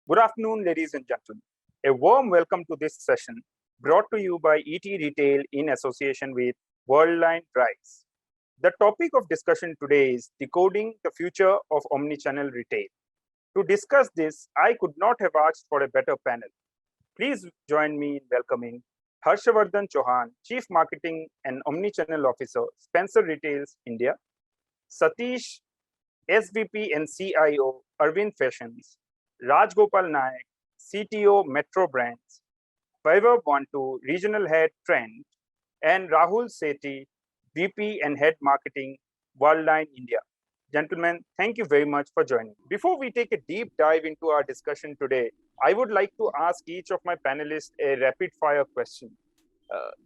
Good afternoon, ladies and gentlemen. A warm welcome to this session brought to you by ET Retail in association with Worldline Price. The topic of discussion today is decoding the future of omnichannel retail. To discuss this, I could not have asked for a better panel. Please join me in welcoming Harshavardhan Chauhan, Chief Marketing and Omnichannel Officer, Spencer Retails, India; Satish, SVP and CIO, Arvind Fashions; Rajgopal Nayak, CTO, Metro Brands; Vaibhav Bantu, Regional Head, Trend; and Rahul Sethi, VP and Head Marketing, Worldline India. Gentlemen, thank you very much for joining. Before we take a deep dive into our discussion today, I would like to ask each of my panelists a rapid fire question.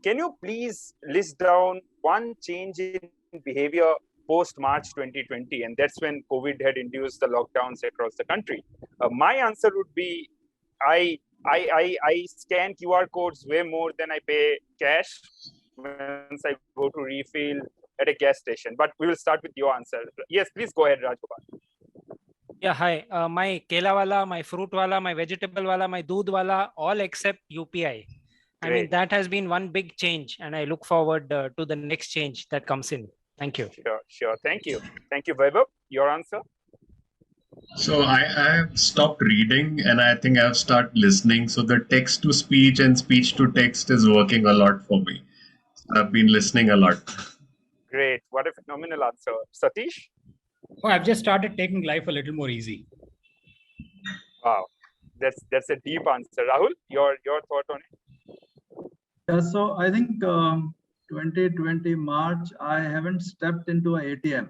Can you please list down one change in behavior post March 2020, and that's when COVID had induced the lockdowns across the country? My answer would be I scan QR codes way more than I pay cash once I go to refill at a gas station. But we will start with your answer. Yes, please go ahead, Rajgopal. Yeah, hi. My kela wala, my fruit wala, my vegetable wala, my doodh wala, all except UPI. I mean, that has been one big change, and I look forward to the next change that comes in. Thank you. Sure. Thank you. Thank you, Vaibhav. Your answer? So I have stopped reading and I think I've started listening. So the text to speech and speech to text is working a lot for me. I've been listening a lot. Great. What a phenomenal answer. Satish? Oh, I've just started taking life a little more easy. Wow. That's a deep answer. Rahul, your thought on it? Yeah, so I think 2020 March, I haven't stepped into an ATM,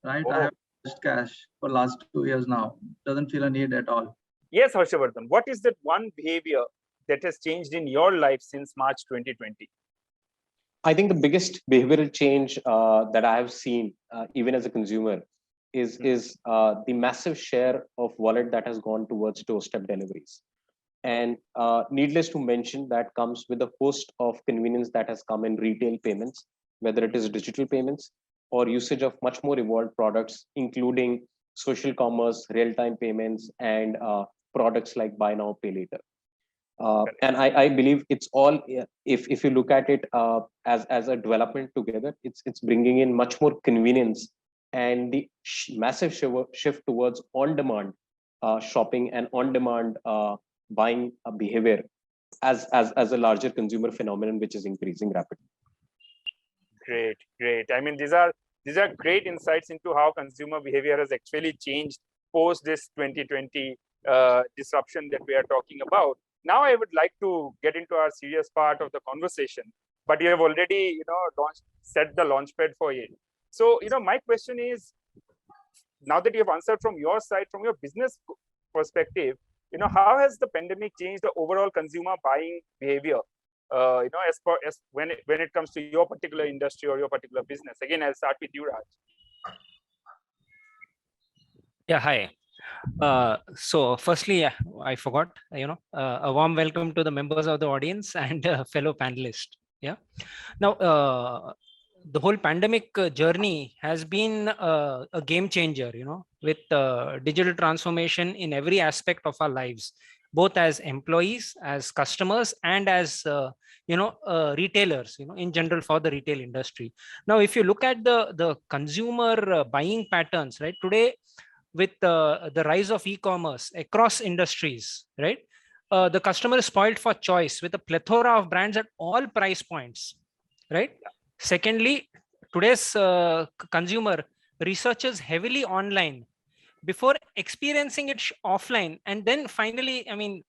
right? I have cash for last 2 years now. Doesn't feel a need at all. Yes, Harshavardhan, what is that one behavior that has changed in your life since March 2020? I think the biggest behavioral change that I have seen, even as a consumer, is the massive share of wallet that has gone towards doorstep deliveries. And needless to mention, that comes with a host of convenience that has come in retail payments, whether it is digital payments or usage of much more evolved products, including social commerce, real-time payments, and products like buy now, pay later. And I believe it's all, if you look at it as a development together, it's bringing in much more convenience and the massive shift towards on-demand shopping and on-demand buying behavior as a larger consumer phenomenon, which is increasing rapidly. Great. I mean, these are great insights into how consumer behavior has actually changed post this 2020 disruption that we are talking about. Now, I would like to get into our serious part of the conversation, but you have already, set the launchpad for it. So, my question is, now that you have answered from your side, from your business perspective, how has the pandemic changed the overall consumer buying behavior? As when it comes to your particular industry or your particular business. Again, I'll start with you, Raj. Yeah, hi. So firstly, I forgot, a warm welcome to the members of the audience and fellow panelists. Yeah. Now, the whole pandemic journey has been a game changer, with digital transformation in every aspect of our lives, both as employees, as customers, and as retailers, in general for the retail industry. Now, if you look at the consumer buying patterns, right, today with the rise of e-commerce across industries, right, the customer is spoiled for choice with a plethora of brands at all price points, right? Secondly, today's consumer researches heavily online before experiencing it offline, and then finally, I mean,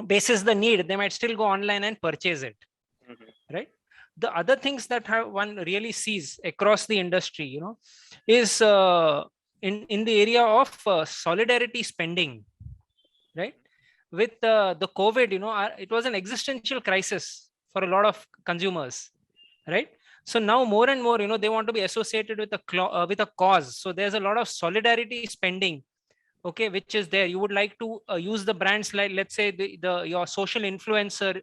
basis the need, they might still go online and purchase it, right? The other things that one really sees across the industry, is in the area of solidarity spending, right? With the COVID, it was an existential crisis for a lot of consumers, right? So now more and more, they want to be associated with a cause. So there's a lot of solidarity spending, okay, which is there. You would like to use the brands like, let's say, your social influencer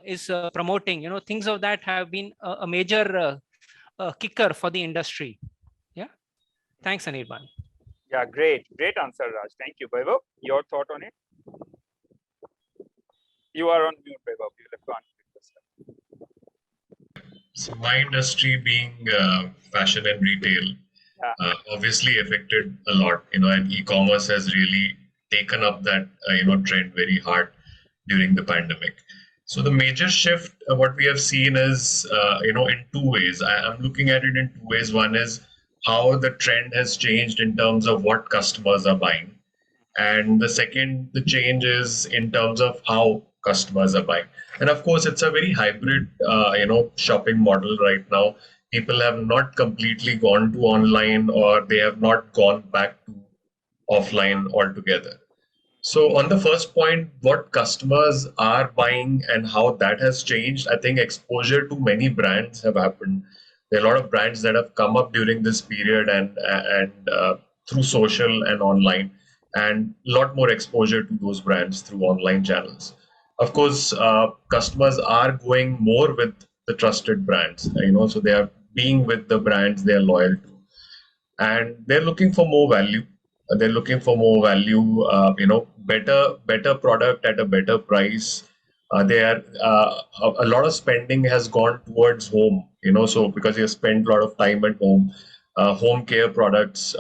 is promoting, things of that have been a major kicker for the industry. Yeah. Thanks, Anirban. Yeah, great answer, Raj. Thank you. Vaibhav, your thought on it? You are on mute, Vaibhav. You'll have to unmute yourself. So my industry being fashion and retail, obviously affected a lot, and e-commerce has really taken up that, trend very hard during the pandemic. So the major shift, what we have seen is, in two ways. I'm looking at it in two ways. One is how the trend has changed in terms of what customers are buying. And the second, the change is in terms of how customers are buying. And of course, it's a very hybrid, shopping model right now. People have not completely gone to online, or they have not gone back to offline altogether. So on the first point, what customers are buying and how that has changed, I think exposure to many brands have happened. There are a lot of brands that have come up during this period, and through social and online, and a lot more exposure to those brands through online channels. Of course, customers are going more with the trusted brands, so they are being with the brands they are loyal to, and they're looking for more value. They're looking for more value, better product at a better price. They are a lot of spending has gone towards home, so because you spend a lot of time at home, home care products,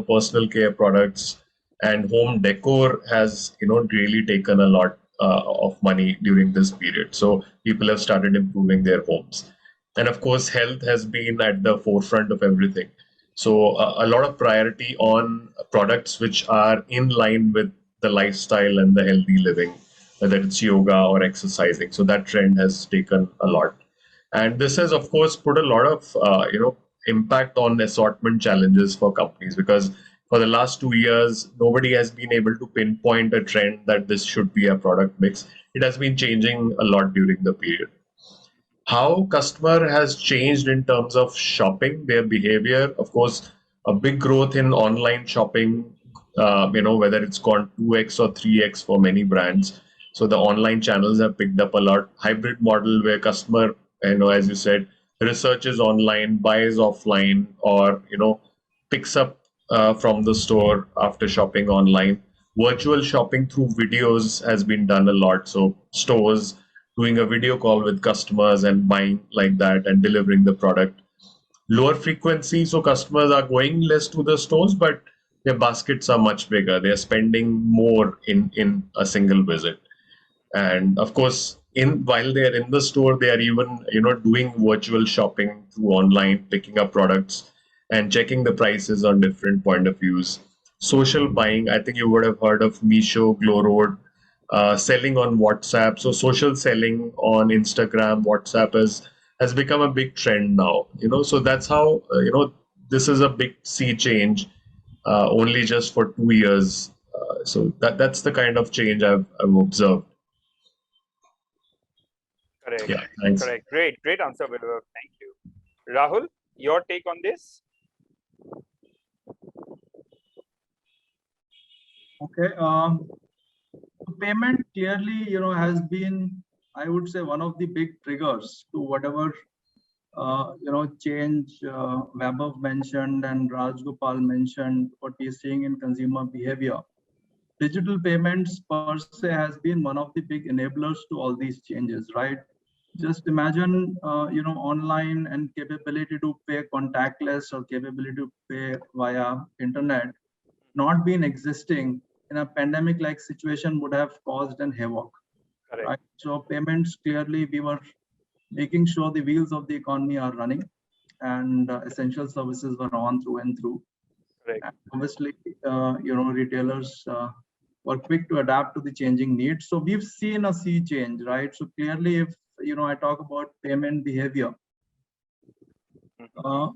personal care products, and home decor has, really taken a lot of money during this period. So people have started improving their homes. And of course, health has been at the forefront of everything. So a lot of priority on products which are in line with the lifestyle and the healthy living, whether it's yoga or exercising. So that trend has taken a lot, and this has, of course, put a lot of impact on assortment challenges for companies, because for the last 2 years, nobody has been able to pinpoint a trend that this should be a product mix. It has been changing a lot during the period. How customer has changed in terms of shopping, their behavior. Of course, a big growth in online shopping, whether it's gone 2x or 3x for many brands. So the online channels have picked up a lot. Hybrid model where customer, as you said, researches online, buys offline, or, picks up from the store after shopping online. Virtual shopping through videos has been done a lot. So stores doing a video call with customers and buying like that and delivering the product. Lower frequency, so customers are going less to the stores, but their baskets are much bigger. They're spending more in a single visit. And of course, while they're in the store, they are even doing virtual shopping through online, picking up products and checking the prices on different point of views. Social buying, I think you would have heard of Meesho, Glow Road, selling on WhatsApp. So social selling on Instagram, WhatsApp has become a big trend now. So that's how this is a big sea change, only just for 2 years. So that's the kind of change I've observed. Correct. Yeah, thanks. Correct. Great answer, Vaibhav. Thank you. Rahul, your take on this? Okay. Payment clearly, has been, I would say, one of the big triggers to whatever, change Vaibhav mentioned and Raj Gopal mentioned, what we're seeing in consumer behavior. Digital payments per se has been one of the big enablers to all these changes, right? Just imagine, online and capability to pay contactless or capability to pay via internet not been existing in a pandemic-like situation would have caused an havoc. Correct. Right? So payments, clearly we were making sure the wheels of the economy are running, and essential services were on through and through. Correct. And obviously, retailers were quick to adapt to the changing needs. So we've seen a sea change, right? So clearly, if I talk about payment behavior, I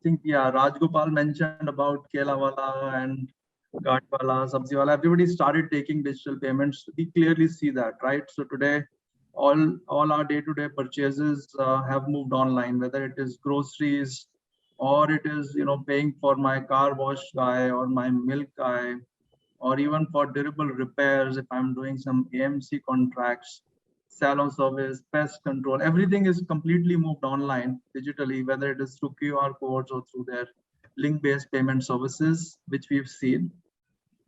think, Raj Gopal mentioned about Kelawala and Gatwala, Sabziwala. Everybody started taking digital payments. We clearly see that, right? So today, all our day-to-day purchases have moved online, whether it is groceries or it is paying for my car wash guy or my milk guy, or even for durable repairs if I'm doing some AMC contracts, salon service, pest control. Everything is completely moved online digitally, whether it is through QR codes or through their link-based payment services, which we've seen.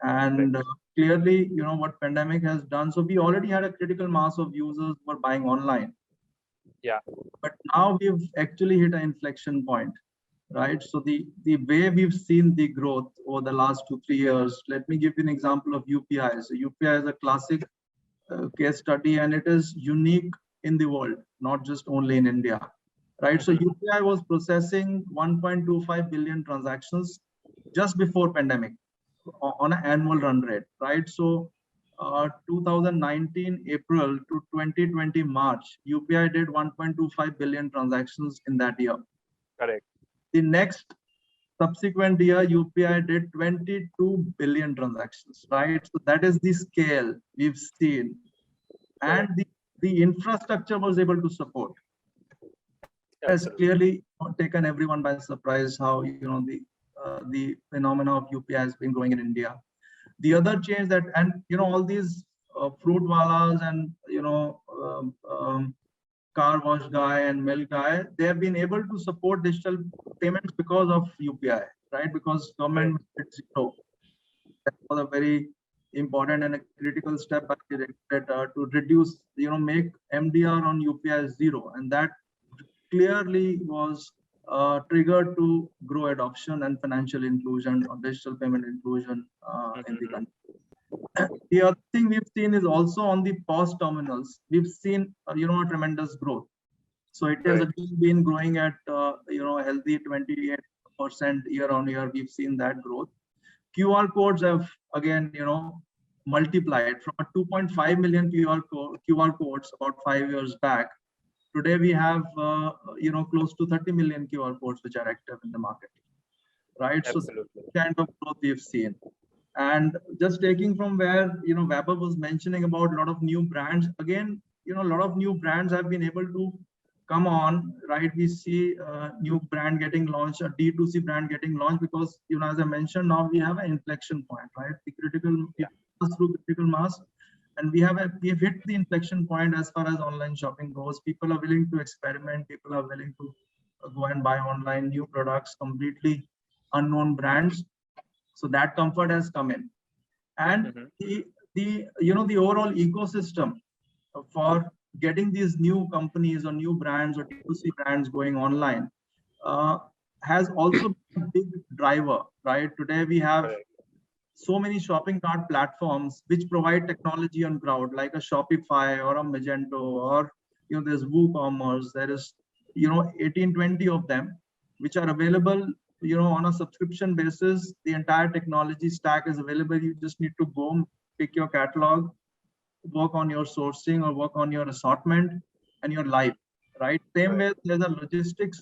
And clearly, what pandemic has done. So we already had a critical mass of users who were buying online. Yeah. But now we've actually hit an inflection point, right? So the way we've seen the growth over the last 2-3 years, let me give you an example of UPI. So UPI is a classic case study, and it is unique in the world, not just only in India, right? So UPI was processing 1.25 billion transactions just before pandemic on an annual run rate, right? So 2019 April to 2020 March, UPI did 1.25 billion transactions in that year. Correct. The next subsequent year, UPI did 22 billion transactions, right? So that is the scale we've seen. And the infrastructure was able to support. Has clearly taken everyone by surprise how, the phenomena of UPI has been growing in India. The other change that, and all these fruit walas and car wash guy and milk guy, they have been able to support digital payments because of UPI, right? Because government made it zero. That was a very important and a critical step by the regulator to reduce, make MDR on UPI zero, and that clearly was triggered to grow adoption and financial inclusion or digital payment inclusion in the country. The other thing we've seen is also on the POS terminals. We've seen a tremendous growth. So it has been growing at a healthy 28% year on year. We've seen that growth. QR codes have again multiplied from a 2.5 million QR codes about 5 years back. Today we have close to 30 million QR codes which are active in the market, right? Absolutely. So kind of growth we've seen. And just taking from where Vaibhav was mentioning about a lot of new brands, again, a lot of new brands have been able to come on, right? We see a new brand getting launched, a D2C brand getting launched, because as I mentioned, now we have an inflection point, right? The critical through critical mass, and we have hit the inflection point as far as online shopping goes. People are willing to experiment. People are willing to go and buy online new products, completely unknown brands. So that comfort has come in, and the overall ecosystem for getting these new companies or new brands or D2C brands going online has also been a big driver, right? Today we have so many shopping cart platforms which provide technology on ground, like a Shopify or a Magento, or there's WooCommerce. There is 18-20 of them which are available on a subscription basis. The entire technology stack is available. You just need to go pick your catalog, work on your sourcing or work on your assortment, and you're live, right? Same way there's a logistics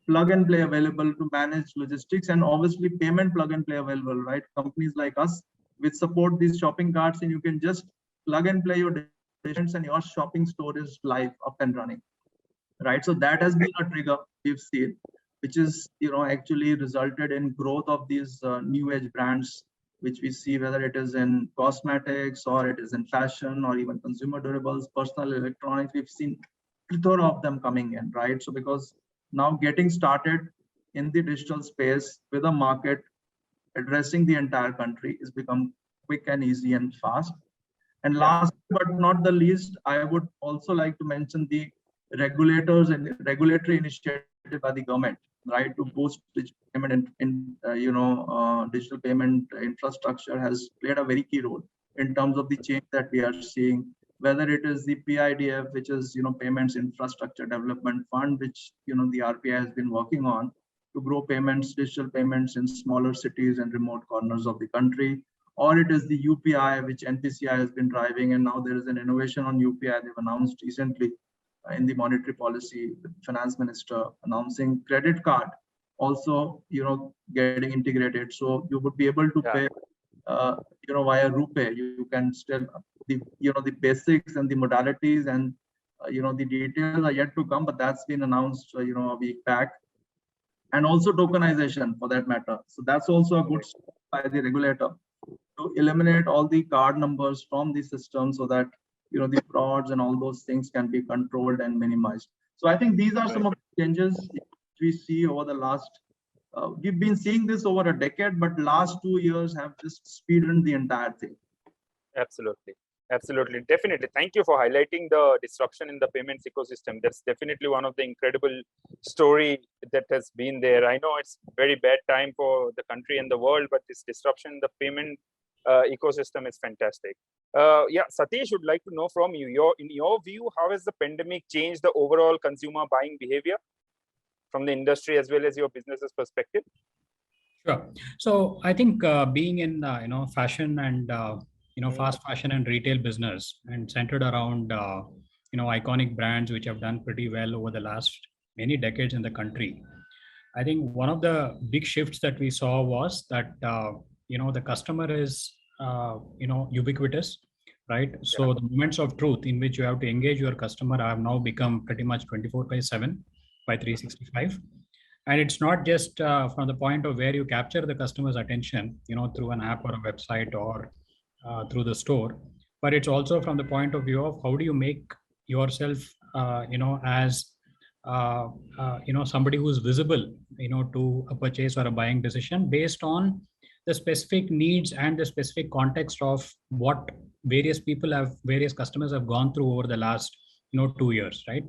plug and play available to manage logistics, and obviously payment plug and play available, right? Companies like us which support these shopping carts, and you can just plug and play your decisions and your shopping store is live, up and running, right? So that has been a trigger we've seen, which is actually resulted in growth of these new age brands, which we see, whether it is in cosmetics or it is in fashion or even consumer durables, personal electronics. We've seen plethora of them coming in, right? So because now getting started in the digital space with a market addressing the entire country is become quick and easy and fast. And last but not the least, I would also like to mention the regulators and regulatory initiative by the government, right, to boost digital payment digital payment infrastructure has played a very key role in terms of the change that we are seeing. Whether it is the PIDF, which is Payments Infrastructure Development Fund, which the RBI has been working on to grow payments, digital payments in smaller cities and remote corners of the country, or it is the UPI, which NPCI has been driving, and now there is an innovation on UPI they've announced recently in the monetary policy, the finance minister announcing credit card also getting integrated, so you would be able to pay via RuPay. You can still the basics and the modalities and the details are yet to come, but that's been announced a week back. And also tokenization for that matter. So that's also a good step by the regulator to eliminate all the card numbers from the system so that the frauds and all those things can be controlled and minimized. So I think these are some of the changes we see over the last We've been seeing this over a decade, but last 2 years have just speedrun the entire thing. Absolutely. Absolutely. Definitely. Thank you for highlighting the disruption in the payments ecosystem. That's definitely one of the incredible story that has been there. I know it's very bad time for the country and the world, but this disruption in the payment ecosystem is fantastic. Yeah, Satish would like to know from you, in your view, how has the pandemic changed the overall consumer buying behavior from the industry as well as your business's perspective? Sure. So I think being in fashion and fast fashion and retail business and centered around iconic brands which have done pretty well over the last many decades in the country. I think one of the big shifts that we saw was that the customer is ubiquitous, right? So the moments of truth in which you have to engage your customer have now become pretty much 24/7 by 365. And it's not just from the point of where you capture the customer's attention, through an app or a website or through the store, but it's also from the point of view of how do you make yourself, as somebody who's visible, to a purchase or a buying decision based on the specific needs and the specific context of what various customers have gone through over the last 2 years, right?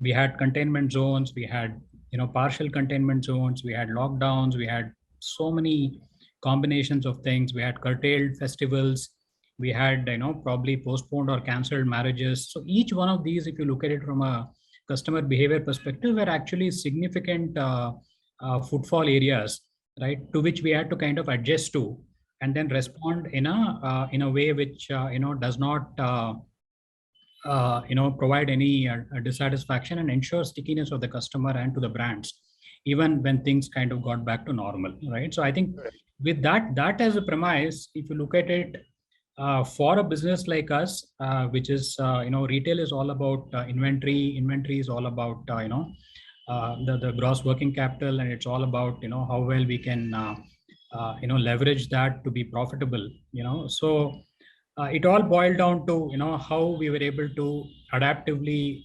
We had containment zones, we had partial containment zones, we had lockdowns, we had so many combinations of things, we had curtailed festivals, we had probably postponed or canceled marriages. So each one of these, if you look at it from a customer behavior perspective, were actually significant footfall areas, right, to which we had to kind of adjust to and then respond in a way which does not provide any dissatisfaction and ensure stickiness of the customer and to the brands, even when things kind of got back to normal, right? So I think with that as a premise, if you look at it, for a business like us, which is retail is all about inventory is all about the gross working capital, and it's all about how well we can leverage that to be profitable. So it all boiled down to how we were able to adaptively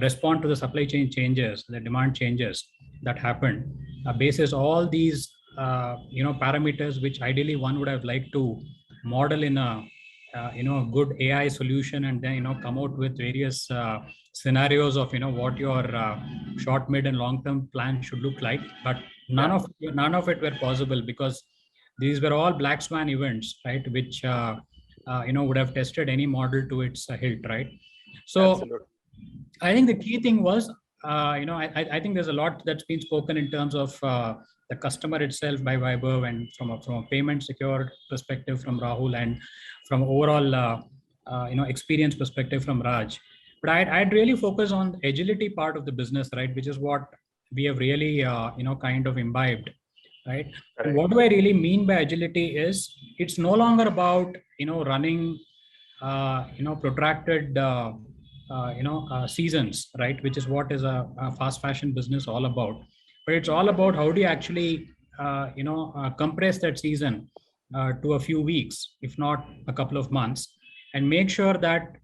respond to the supply chain changes, the demand changes that happened, basis all these parameters which ideally one would have liked to model in a good AI solution, and then come out with various scenarios of what your short, mid, and long term plan should look like. But none of it were possible because these were all black swan events, right? Which would have tested any model to its hilt, right? So absolutely. I think the key thing was, I think there's a lot that's been spoken in terms of the customer itself by Vaibhav, and from a payment secure perspective from Rahul, and from overall experience perspective from Raj. But I'd really focus on the agility part of the business, right? Which is what we have really kind of imbibed, right? And what do I really mean by agility is it's no longer about running protracted seasons, right? Which is what is a fast fashion business all about. But it's all about how do you actually compress that season to a few weeks, if not a couple of months, and make sure that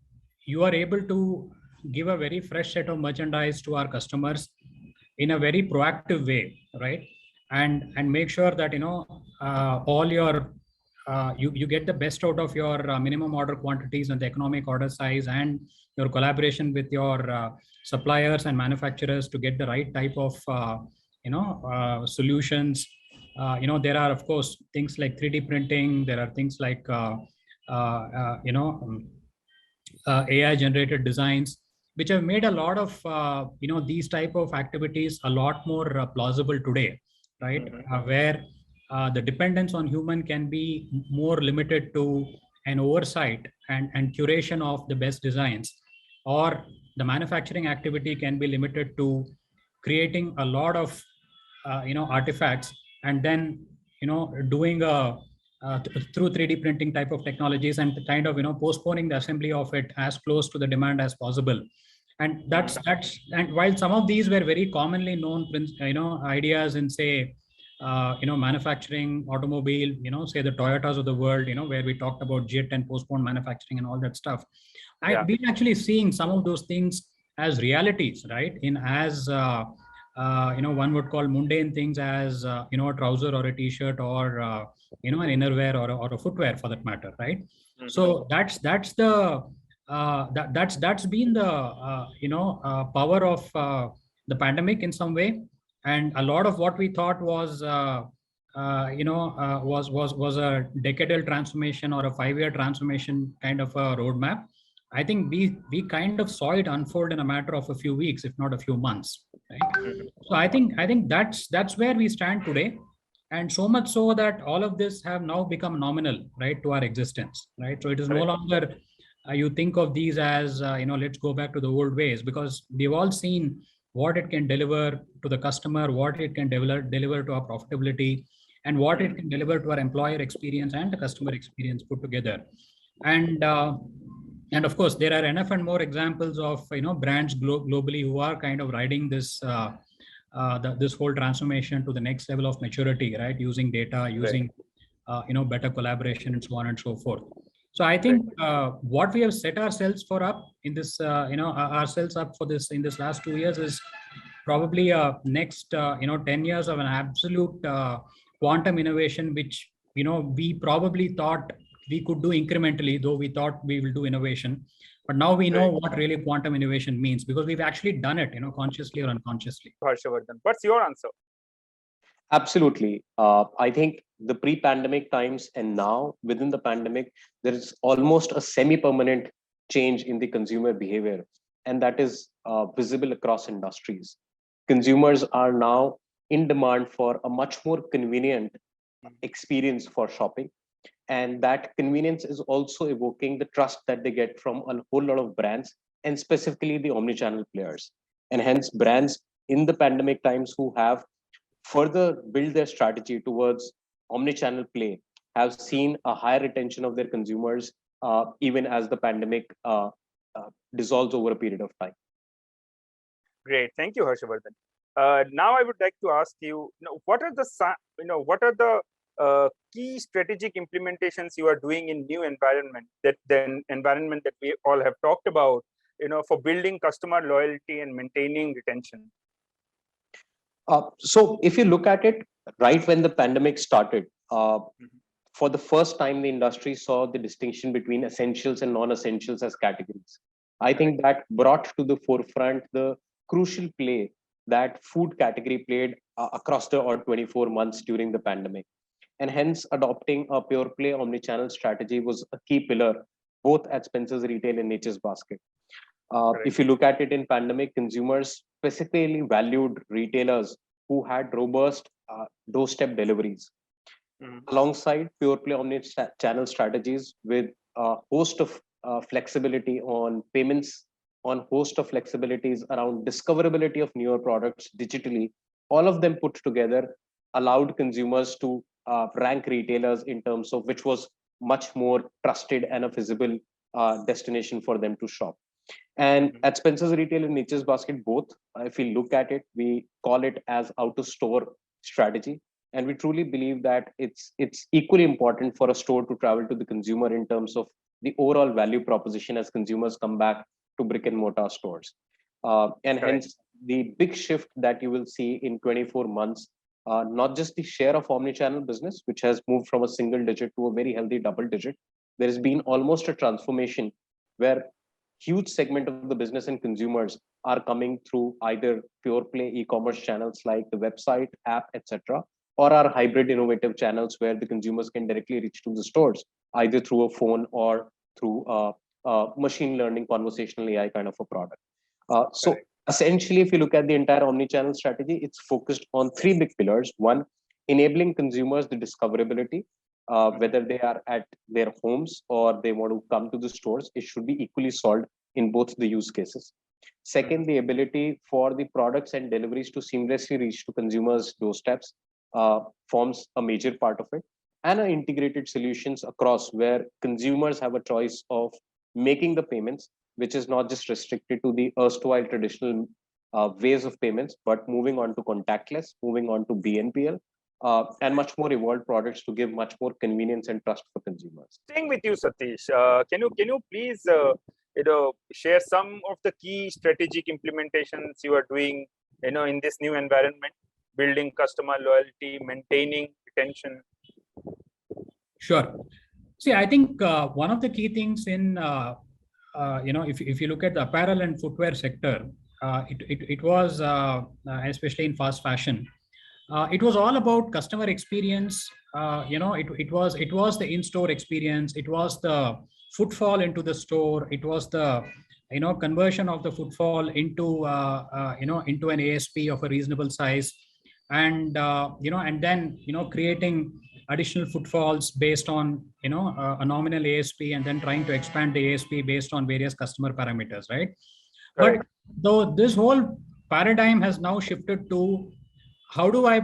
you are able to give a very fresh set of merchandise to our customers in a very proactive way, right? And make sure that all your you get the best out of your minimum order quantities and the economic order size, and your collaboration with your suppliers and manufacturers to get the right type of solutions. There are of course things like 3D printing. There are things like AI generated designs, which have made a lot of these type of activities a lot more plausible today, right? Where the dependence on human can be more limited to an oversight and curation of the best designs, or the manufacturing activity can be limited to creating a lot of artifacts, and then doing a through 3D printing type of technologies, and kind of postponing the assembly of it as close to the demand as possible. And that's and while some of these were very commonly known ideas in, say, manufacturing, automobile, say the Toyotas of the world, where we talked about JIT and postponed manufacturing and all that stuff. I've been actually seeing some of those things as realities, right? In as one would call mundane things as, a trouser or a t-shirt or, an innerwear or a footwear for that matter, right? Mm-hmm. So that's the, that's been the, power of the pandemic in some way. And a lot of what we thought was, was a decadal transformation or a 5-year transformation kind of a roadmap. I think we kind of saw it unfold in a matter of a few weeks, if not a few months, right? So I think that's where we stand today, and so much so that all of this have now become nominal, right, to our existence, right? So it is no longer you think of these as let's go back to the old ways, because we've all seen what it can deliver to the customer, what it can deliver to our profitability, and what it can deliver to our employer experience and the customer experience put together. And of course, there are enough and more examples of brands globally who are kind of riding this this whole transformation to the next level of maturity, right? Using data, using better collaboration, and so on and so forth. So I think what we have set ourselves up in this, ourselves up for this in this last 2 years is probably next 10 years of an absolute quantum innovation, which we probably thought we could do incrementally, though we thought we will do innovation. But now we know what really quantum innovation means, because we've actually done it, consciously or unconsciously. Harshavardhan, what's your answer? Absolutely. I think the pre-pandemic times and now within the pandemic, there is almost a semi-permanent change in the consumer behavior, and that is visible across industries. Consumers are now in demand for a much more convenient experience for shopping. And that convenience is also evoking the trust that they get from a whole lot of brands, and specifically the omnichannel players. And hence, brands in the pandemic times who have further build their strategy towards omnichannel play have seen a higher retention of their consumers, even as the pandemic dissolves over a period of time. Great, thank you, Harshavardhan. Now I would like to ask you, what are the key strategic implementations you are doing in new environment, that we all have talked about, for building customer loyalty and maintaining retention? So if you look at it, right when the pandemic started, for the first time, the industry saw the distinction between essentials and non-essentials as categories. I think that brought to the forefront the crucial play that food category played across the 24 months during the pandemic. And hence, adopting a pure play omnichannel strategy was a key pillar, both at Spencer's Retail and Nature's Basket. If you look at it in pandemic, consumers specifically valued retailers who had robust doorstep deliveries, alongside pure play omnichannel strategies with a host of flexibility on payments, on host of flexibilities around discoverability of newer products digitally. All of them put together allowed consumers to rank retailers in terms of which was much more trusted and a visible destination for them to shop. And at Spencer's Retail and Nature's Basket, both, if we look at it, we call it as out-of-store strategy. And we truly believe that it's equally important for a store to travel to the consumer in terms of the overall value proposition as consumers come back to brick and mortar stores. And hence, the big shift that you will see in 24 months, not just the share of omnichannel business, which has moved from a single digit to a very healthy double digit. There has been almost a transformation where huge segment of the business and consumers are coming through either pure play e-commerce channels like the website, app, etc., or our hybrid innovative channels where the consumers can directly reach to the stores, either through a phone or through a machine learning conversational AI kind of a product. So essentially, if you look at the entire omnichannel strategy, it's focused on 3 big pillars. One, enabling consumers the discoverability, whether they are at their homes or they want to come to the stores, it should be equally solved in both the use cases. Second, the ability for the products and deliveries to seamlessly reach to consumers' doorsteps forms a major part of it, and integrated solutions across where consumers have a choice of making the payments, which is not just restricted to the erstwhile traditional ways of payments, but moving on to contactless, moving on to BNPL, and much more evolved products to give much more convenience and trust for consumers. Staying with you, Satish, can you please share some of the key strategic implementations you are doing in this new environment, building customer loyalty, maintaining retention? Sure. See, I think one of the key things in, if you look at the apparel and footwear sector, it was, especially in fast fashion, it was all about customer experience. It was the in-store experience. It was the footfall into the store. It was the conversion of the footfall into into an ASP of a reasonable size, and and then creating additional footfalls based on a nominal ASP, and then trying to expand the ASP based on various customer parameters, right? Correct. But though this whole paradigm has now shifted to how do I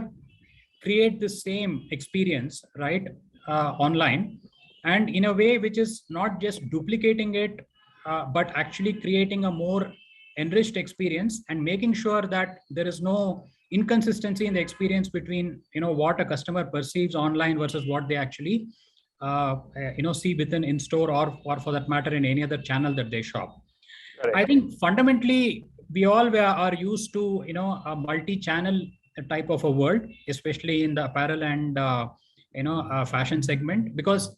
create the same experience, right, online, and in a way which is not just duplicating it, but actually creating a more enriched experience and making sure that there is no inconsistency in the experience between what a customer perceives online versus what they actually see within in store, or for that matter in any other channel that they shop. Correct. I think fundamentally we all are used to a multi-channel type of a world, especially in the apparel and fashion segment, because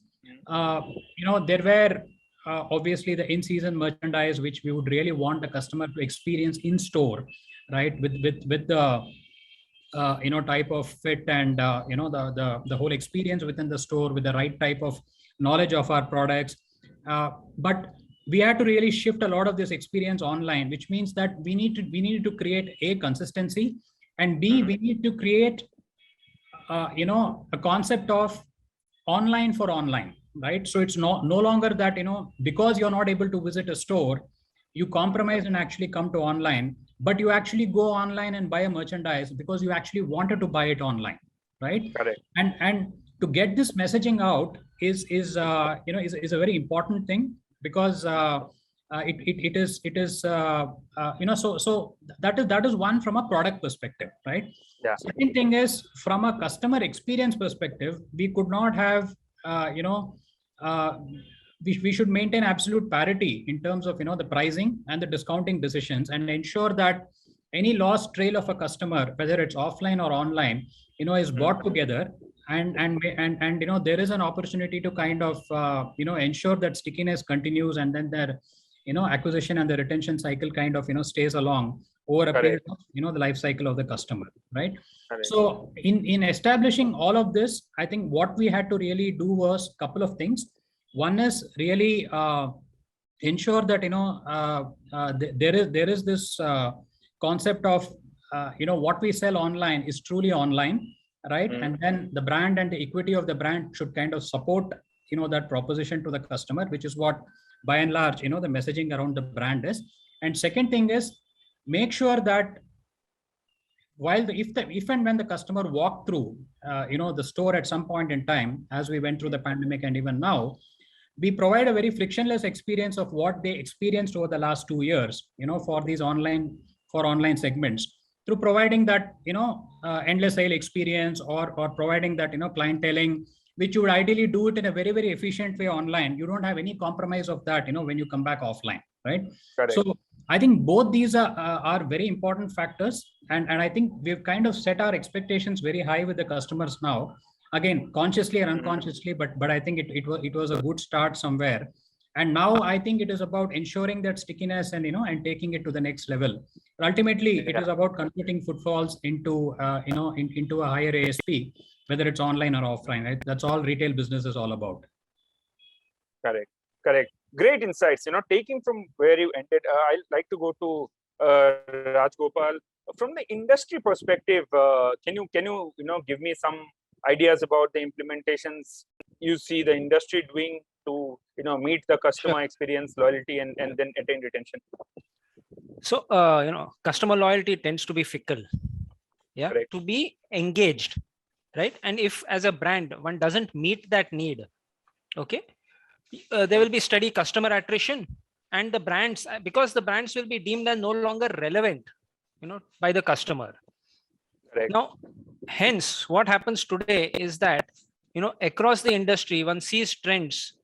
there were obviously the in-season merchandise which we would really want the customer to experience in store, right, with the type of fit and the whole experience within the store with the right type of knowledge of our products, but we had to really shift a lot of this experience online, which means that we need to create a consistency, and B, we need to create a concept of online for online, right? So it's no longer that because you're not able to visit a store, you compromise and actually come to online, but you actually go online and buy a merchandise because you actually wanted to buy it online, right? Correct. And to get this messaging out is a very important thing, because it is so that is one from a product perspective, right? Yeah. Second thing is, from a customer experience perspective, we could not have we should maintain absolute parity in terms of the pricing and the discounting decisions, and ensure that any lost trail of a customer, whether it's offline or online, is brought together, and there is an opportunity to kind of ensure that stickiness continues, and then their acquisition and the retention cycle kind of stays along over a period of the life cycle of the customer, right? Correct. So in establishing all of this, I think what we had to really do was a couple of things. One is really ensure that there is this concept of what we sell online is truly online, right? And then the brand and the equity of the brand should kind of support that proposition to the customer, which is what by and large the messaging around the brand is. And second thing is, make sure that while if and when the customer walked through the store at some point in time, as we went through the pandemic and even now, we provide a very frictionless experience of what they experienced over the last 2 years for these online segments, through providing that endless sale experience, or providing that clienteling, which you would ideally do it in a very, very efficient way online. You don't have any compromise of that when you come back offline, right? Correct. So I think both these are very important factors, and I think we've kind of set our expectations very high with the customers now, again, consciously and unconsciously, but I think it was a good start somewhere. And now I think it is about ensuring that stickiness and and taking it to the next level. Ultimately, it is about converting footfalls into into a higher ASP, whether it's online or offline, right? That's all retail business is all about. Correct. Great insights. Taking from where you ended, I'd like to go to Raj Gopal. From the industry perspective, can you give me some ideas about the implementations you see the industry doing to meet the customer experience, loyalty, and then attain retention? So customer loyalty tends to be fickle, Correct. to be engaged, right? And if as a brand one doesn't meet that need, okay, there will be steady customer attrition, and the brands, because the brands will be deemed as no longer relevant by the customer. Correct. Now, hence what happens today is that across the industry one sees trends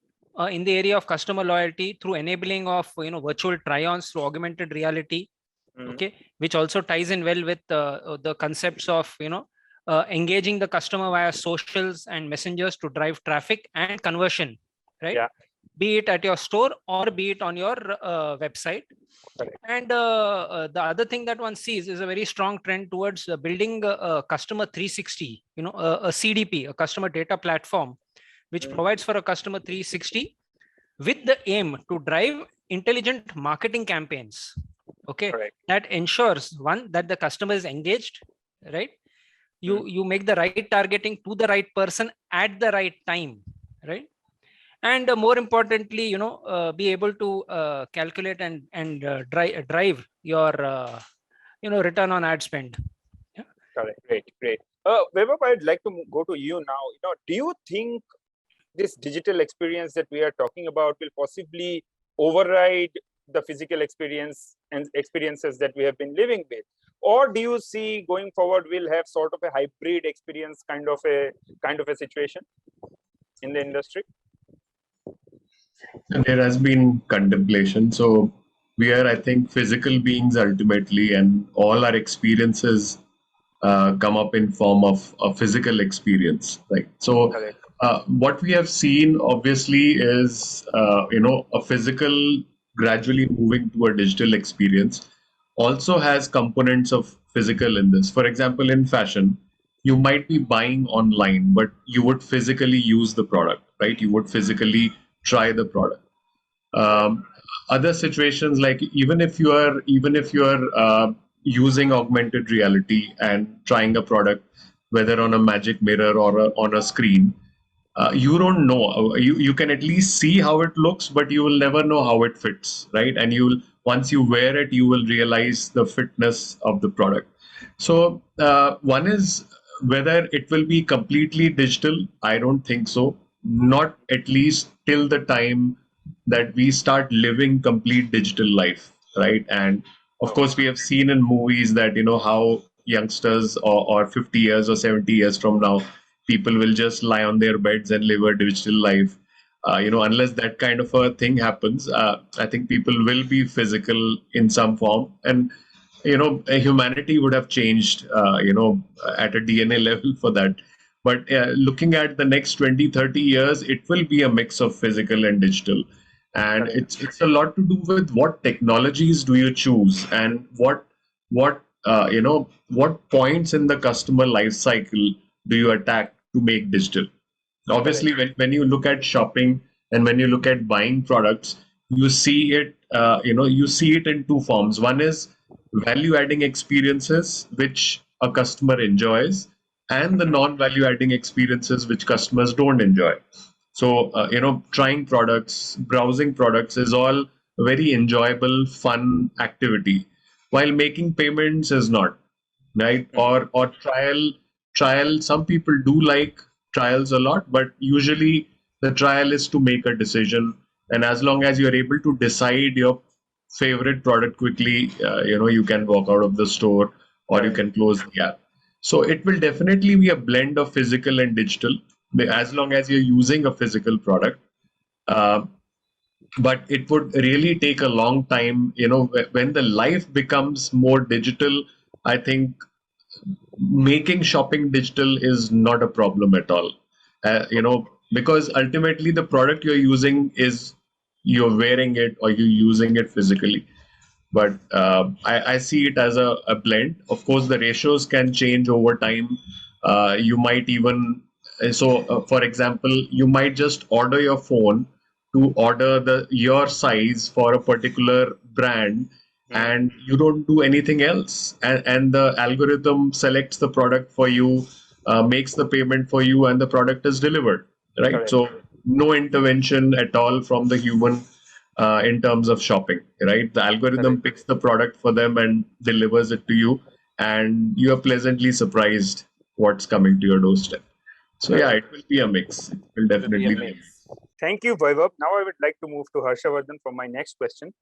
in the area of customer loyalty through enabling of virtual try-ons, through augmented reality, okay, which also ties in well with the concepts of engaging the customer via socials and messengers to drive traffic and conversion, right? Yeah. Be it at your store or be it on your website. Correct. And the other thing that one sees is a very strong trend towards building a customer 360, a CDP, a customer data platform, which provides for a customer 360 with the aim to drive intelligent marketing campaigns, okay, Correct. that ensures, one, that the customer is engaged, right? You make the right targeting to the right person at the right time, right? And more importantly, be able to calculate and drive your return on ad spend. Yeah. Correct. Great. Vaibhav, I'd like to go to you now. Do you think this digital experience that we are talking about will possibly override the physical experience and experiences that we have been living with? Or do you see going forward we'll have sort of a hybrid experience kind of a situation in the industry? There has been contemplation. So we are, I think, physical beings ultimately, and all our experiences come up in form of a physical experience, right? So what we have seen obviously is a physical gradually moving to a digital experience also has components of physical in this. For example, in fashion, you might be buying online, but you would physically use the product, right? You would physically try the product. Other situations, like even if you are using augmented reality and trying a product, whether on a magic mirror or on a screen, you don't know. You can at least see how it looks, but you will never know how it fits, right? And once you wear it, you will realize the fitness of the product. So one is whether it will be completely digital. I don't think so. Not at least till the time that we start living complete digital life, right? And of course, we have seen in movies that how youngsters or 50 years or 70 years from now, people will just lie on their beds and live a digital life. Unless that kind of a thing happens, I think people will be physical in some form. And humanity would have changed at a DNA level for that. But looking at the next 20, 30 years, it will be a mix of physical and digital. And it's a lot to do with what technologies do you choose, and what points in the customer life cycle do you attack to make digital. Obviously, when you look at shopping and when you look at buying products, you see it in two forms. One is value adding experiences which a customer enjoys, and the non value adding experiences which customers don't enjoy. So trying products, browsing products is all a very enjoyable, fun activity, while making payments is not, right? Or trial. Some people do like trials a lot, but usually the trial is to make a decision. And as long as you're able to decide your favorite product quickly, you can walk out of the store, or you can close the app. So it will definitely be a blend of physical and digital, as long as you're using a physical product. But it would really take a long time. When the life becomes more digital, I think making shopping digital is not a problem at all. Because ultimately the product you're using is you're wearing it or you're using it physically. But I see it as a blend. Of course, the ratios can change over time. You might even, for example, you might just order your phone to order your size for a particular brand, and you don't do anything else. And the algorithm selects the product for you, makes the payment for you, and the product is delivered, right? Correct. So no intervention at all from the human in terms of shopping, right? The algorithm picks the product for them and delivers it to you, and you are pleasantly surprised what's coming to your doorstep. So yeah, it will be a mix. It will definitely be a mix. Thank you, Vaibhav. Now I would like to move to Harshavardhan for my next question.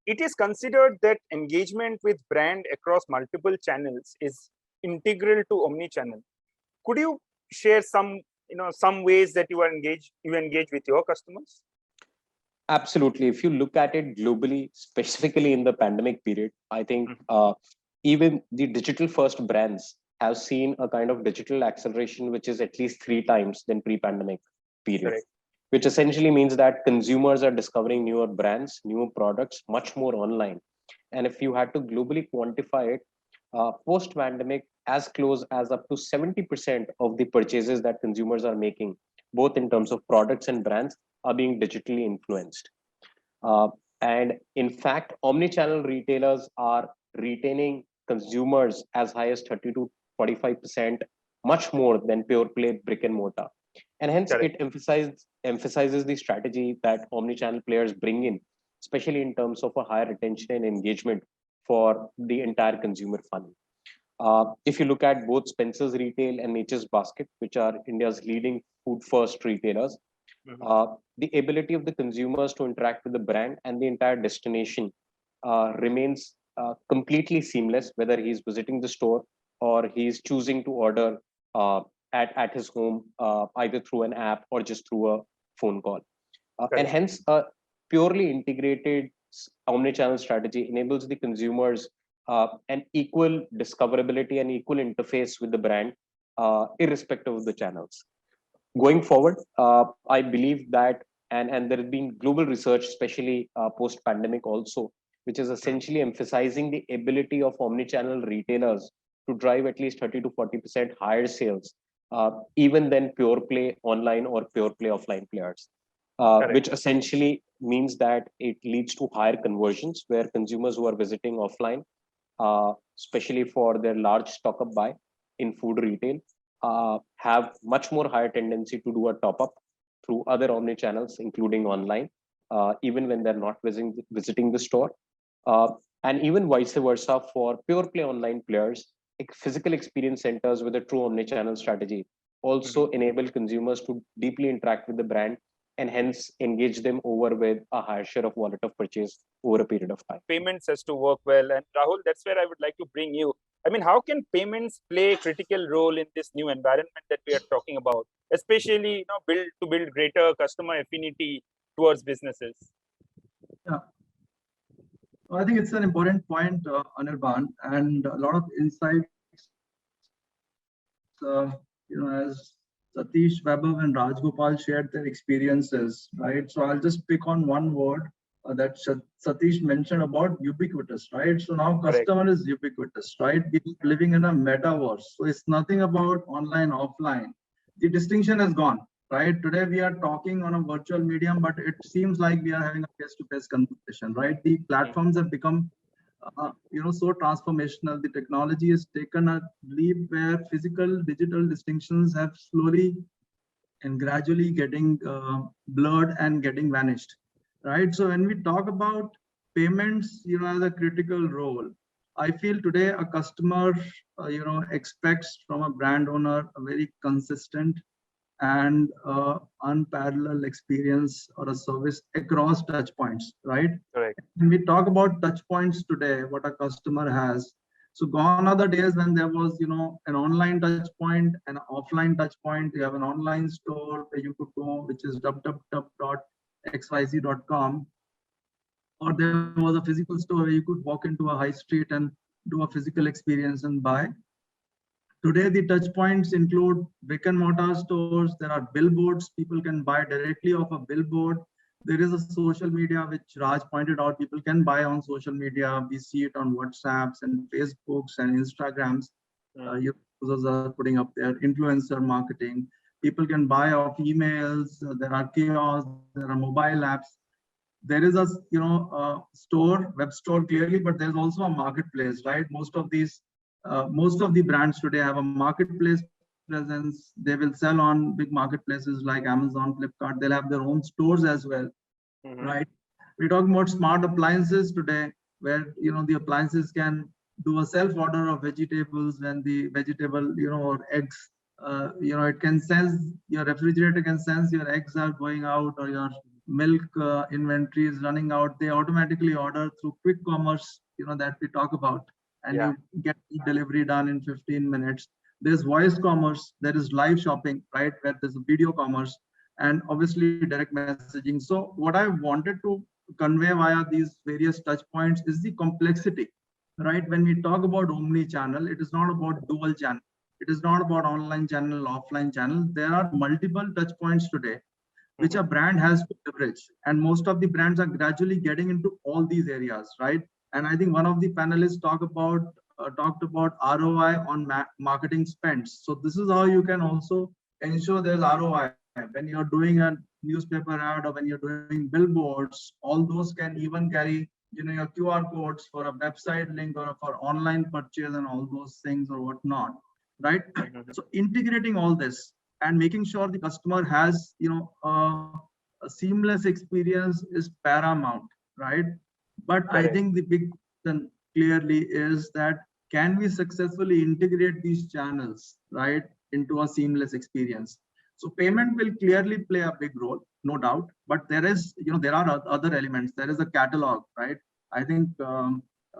It is considered that engagement with brand across multiple channels is integral to omnichannel. Could you share some ways that you engage with your customers? Absolutely. If you look at it globally, specifically in the pandemic period, I think even the digital first brands have seen a kind of digital acceleration, which is at least 3 times than pre-pandemic period, Correct. which essentially means that consumers are discovering newer brands, newer products, much more online. And if you had to globally quantify it, post-pandemic, as close as up to 70% of the purchases that consumers are making, both in terms of products and brands, are being digitally influenced. And in fact, omnichannel retailers are retaining consumers as high as 30 to 45%, much more than pure play brick and mortar. And hence, Correct. it emphasizes the strategy that omnichannel players bring in, especially in terms of a higher retention and engagement for the entire consumer funnel. If you look at both Spencer's Retail and Nature's Basket, which are India's leading food first retailers, the ability of the consumers to interact with the brand and the entire destination remains completely seamless, whether he's visiting the store or he's choosing to order at his home, either through an app or just through a phone call. And hence, a purely integrated omnichannel strategy enables the consumers an equal discoverability and equal interface with the brand, irrespective of the channels. Going forward, I believe that, and there has been global research, especially post-pandemic also, which is essentially emphasizing the ability of omnichannel retailers to drive at least 30 to 40% higher sales, even than pure play online or pure play offline players, which essentially means that it leads to higher conversions where consumers who are visiting offline, especially for their large stock up buy in food retail, have much more higher tendency to do a top up through other omni channels, including online, even when they're not visiting the store. And even vice versa for pure play online players, physical experience centers with a true omni-channel strategy also enable consumers to deeply interact with the brand and hence engage them over with a higher share of wallet of purchase over a period of time. Payments has to work well. And Rahul, that's where I would like to bring you. I mean, how can payments play a critical role in this new environment that we are talking about, especially build greater customer affinity towards businesses? Yeah, I think it's an important point, Anirban, and a lot of insights. As Satish, Vaibhav, and Rajgopal shared their experiences, right? So I'll just pick on one word that Satish mentioned about ubiquitous, right? So now customer is ubiquitous, right? We're living in a metaverse. So it's nothing about online, offline. The distinction has gone, right? Today we are talking on a virtual medium, but it seems like we are having a face-to-face conversation, right? The platforms have become so transformational. The technology has taken a leap where physical digital distinctions have slowly and gradually getting blurred and getting vanished, right? So when we talk about payments, as a critical role, I feel today a customer, expects from a brand owner a very consistent and unparalleled experience or a service across touch points, right? Correct. When we talk about touch points today, what a customer has. So gone are the days when there was, an online touch point and an offline touch point. You have an online store where you could go, which is www.xyz.com, or there was a physical store where you could walk into a high street and do a physical experience and buy. Today, the touch points include brick and mortar stores. There are billboards. People can buy directly off a billboard. There is a social media, which Raj pointed out. People can buy on social media. We see it on WhatsApps and Facebooks and Instagrams. Users are putting up their influencer marketing. People can buy off emails. There are kiosks. There are mobile apps. There is a store, web store clearly, but there's also a marketplace, right? Most of the brands today have a marketplace presence. They will sell on big marketplaces like Amazon, Flipkart. They'll have their own stores as well, right? We're talking about smart appliances today, where the appliances can do a self-order of vegetables when the vegetable, or eggs. It can sense, your refrigerator can sense your eggs are going out or your milk inventory is running out. They automatically order through quick commerce, that we talk about, and you get delivery done in 15 minutes. There's voice commerce, there is live shopping, right, where there's a video commerce, and obviously direct messaging. So what I wanted to convey via these various touch points is the complexity, right? When we talk about omni-channel, it is not about dual channel. It is not about online channel, offline channel. There are multiple touch points today which a brand has to leverage. And most of the brands are gradually getting into all these areas, right? And I think one of the panelists talked about ROI on marketing spends. So this is how you can also ensure there's ROI. When you're doing a newspaper ad or when you're doing billboards, all those can even carry, your QR codes for a website link or for online purchase and all those things or whatnot, right? So integrating all this and making sure the customer has, a seamless experience is paramount, right? But I think the big question clearly is that can we successfully integrate these channels, right, into a seamless experience? So payment will clearly play a big role, no doubt, but there are other elements. There is a catalog, right? I think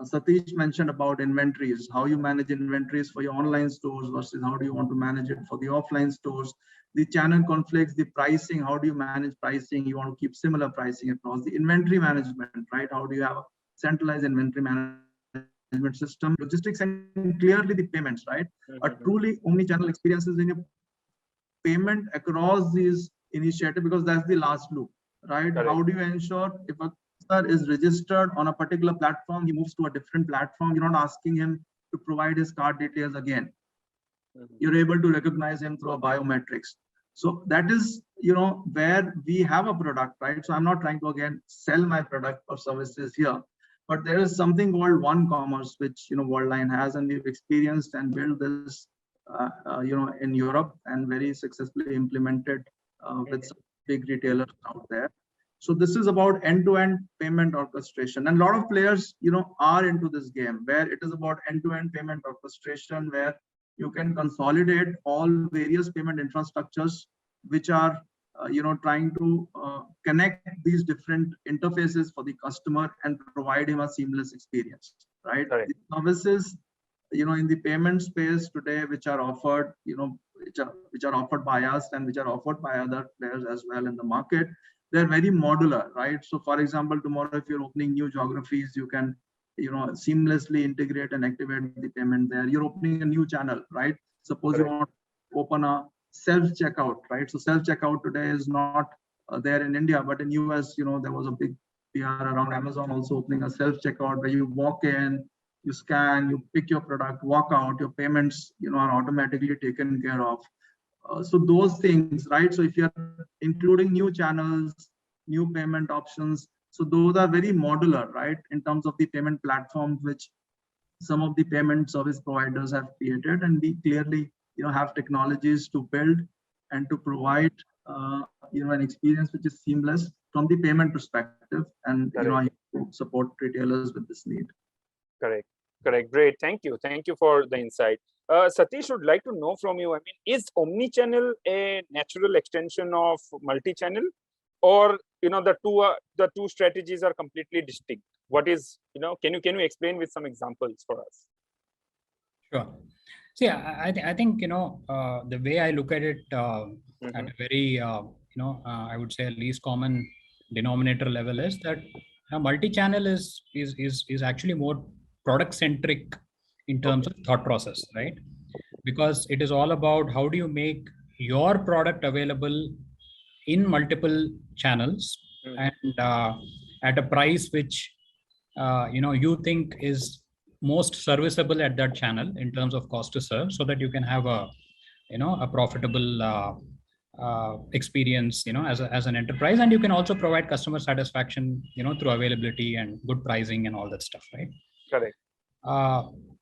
Satish mentioned about inventories, how you manage inventories for your online stores versus how do you want to manage it for the offline stores, the channel conflicts, the pricing, how do you manage pricing? You want to keep similar pricing across the inventory management, right? How do you have a centralized inventory management system, logistics, and clearly the payments, right? A truly omni-channel experiences in your payment across these initiatives, because that's the last loop, right? Correct. How do you ensure if a customer is registered on a particular platform, he moves to a different platform, you're not asking him to provide his card details again. You're able to recognize him through a biometrics. So that is, where we have a product, right? So I'm not trying to again sell my product or services here, but there is something called One Commerce, which Worldline has, and we've experienced and built this, in Europe and very successfully implemented with some big retailers out there. So this is about end-to-end payment orchestration, and a lot of players, are into this game where it is about end-to-end payment orchestration, where you can consolidate all various payment infrastructures which are, trying to connect these different interfaces for the customer and provide him a seamless experience, right? Right. The services, in the payment space today, which are offered, which are offered by us and which are offered by other players as well in the market, they're very modular, right? So for example, tomorrow, if you're opening new geographies, you can, seamlessly integrate and activate the payment there. You're opening a new channel, right? Suppose you want to open a self-checkout, right? So self-checkout today is not there in India, but in US, there was a big PR around Amazon also opening a self-checkout where you walk in, you scan, you pick your product, walk out, your payments, are automatically taken care of. So those things, right? So if you're including new channels, new payment options, so those are very modular, right? In terms of the payment platforms, which some of the payment service providers have created, and we clearly, have technologies to build and to provide, an experience which is seamless from the payment perspective, and to support retailers with this need. Correct. Great. Thank you for the insight. Satish would like to know from you, is omni-channel a natural extension of multi-channel, or the two strategies are completely distinct? What is, can you explain with some examples for us? Sure. See, I think the way I look at it at a very I would say least common denominator level is that multi-channel is actually more product centric in terms of thought process, right? Because it is all about how do you make your product available in multiple channels and at a price which you think is most serviceable at that channel in terms of cost to serve, so that you can have a profitable experience as an enterprise, and you can also provide customer satisfaction through availability and good pricing and all that stuff, right? Correct.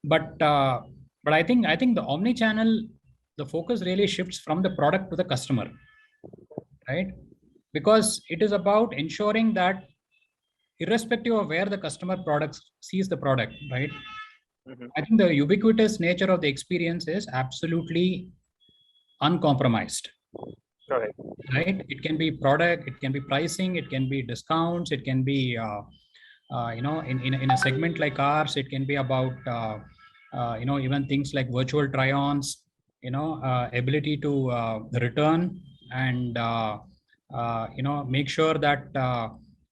But I think the omni-channel, the focus really shifts from the product to the customer, right? Because it is about ensuring that irrespective of where the customer sees the product, right? I think the ubiquitous nature of the experience is absolutely uncompromised. Correct. Right? It can be product, it can be pricing, it can be discounts, it can be in a segment like ours, it can be about even things like virtual try-ons, ability to return and make sure that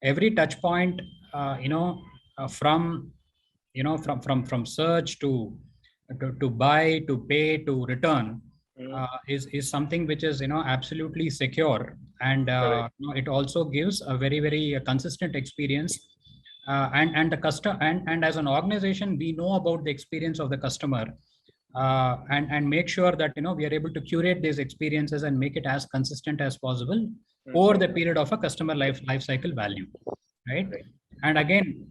every touch point, from search to buy, to pay, to return, is something which is absolutely secure, and it also gives a very, very consistent experience, and the customer, and as an organization, we know about the experience of the customer, and make sure that we are able to curate these experiences and make it as consistent as possible over the period of a customer life cycle value, right? And again,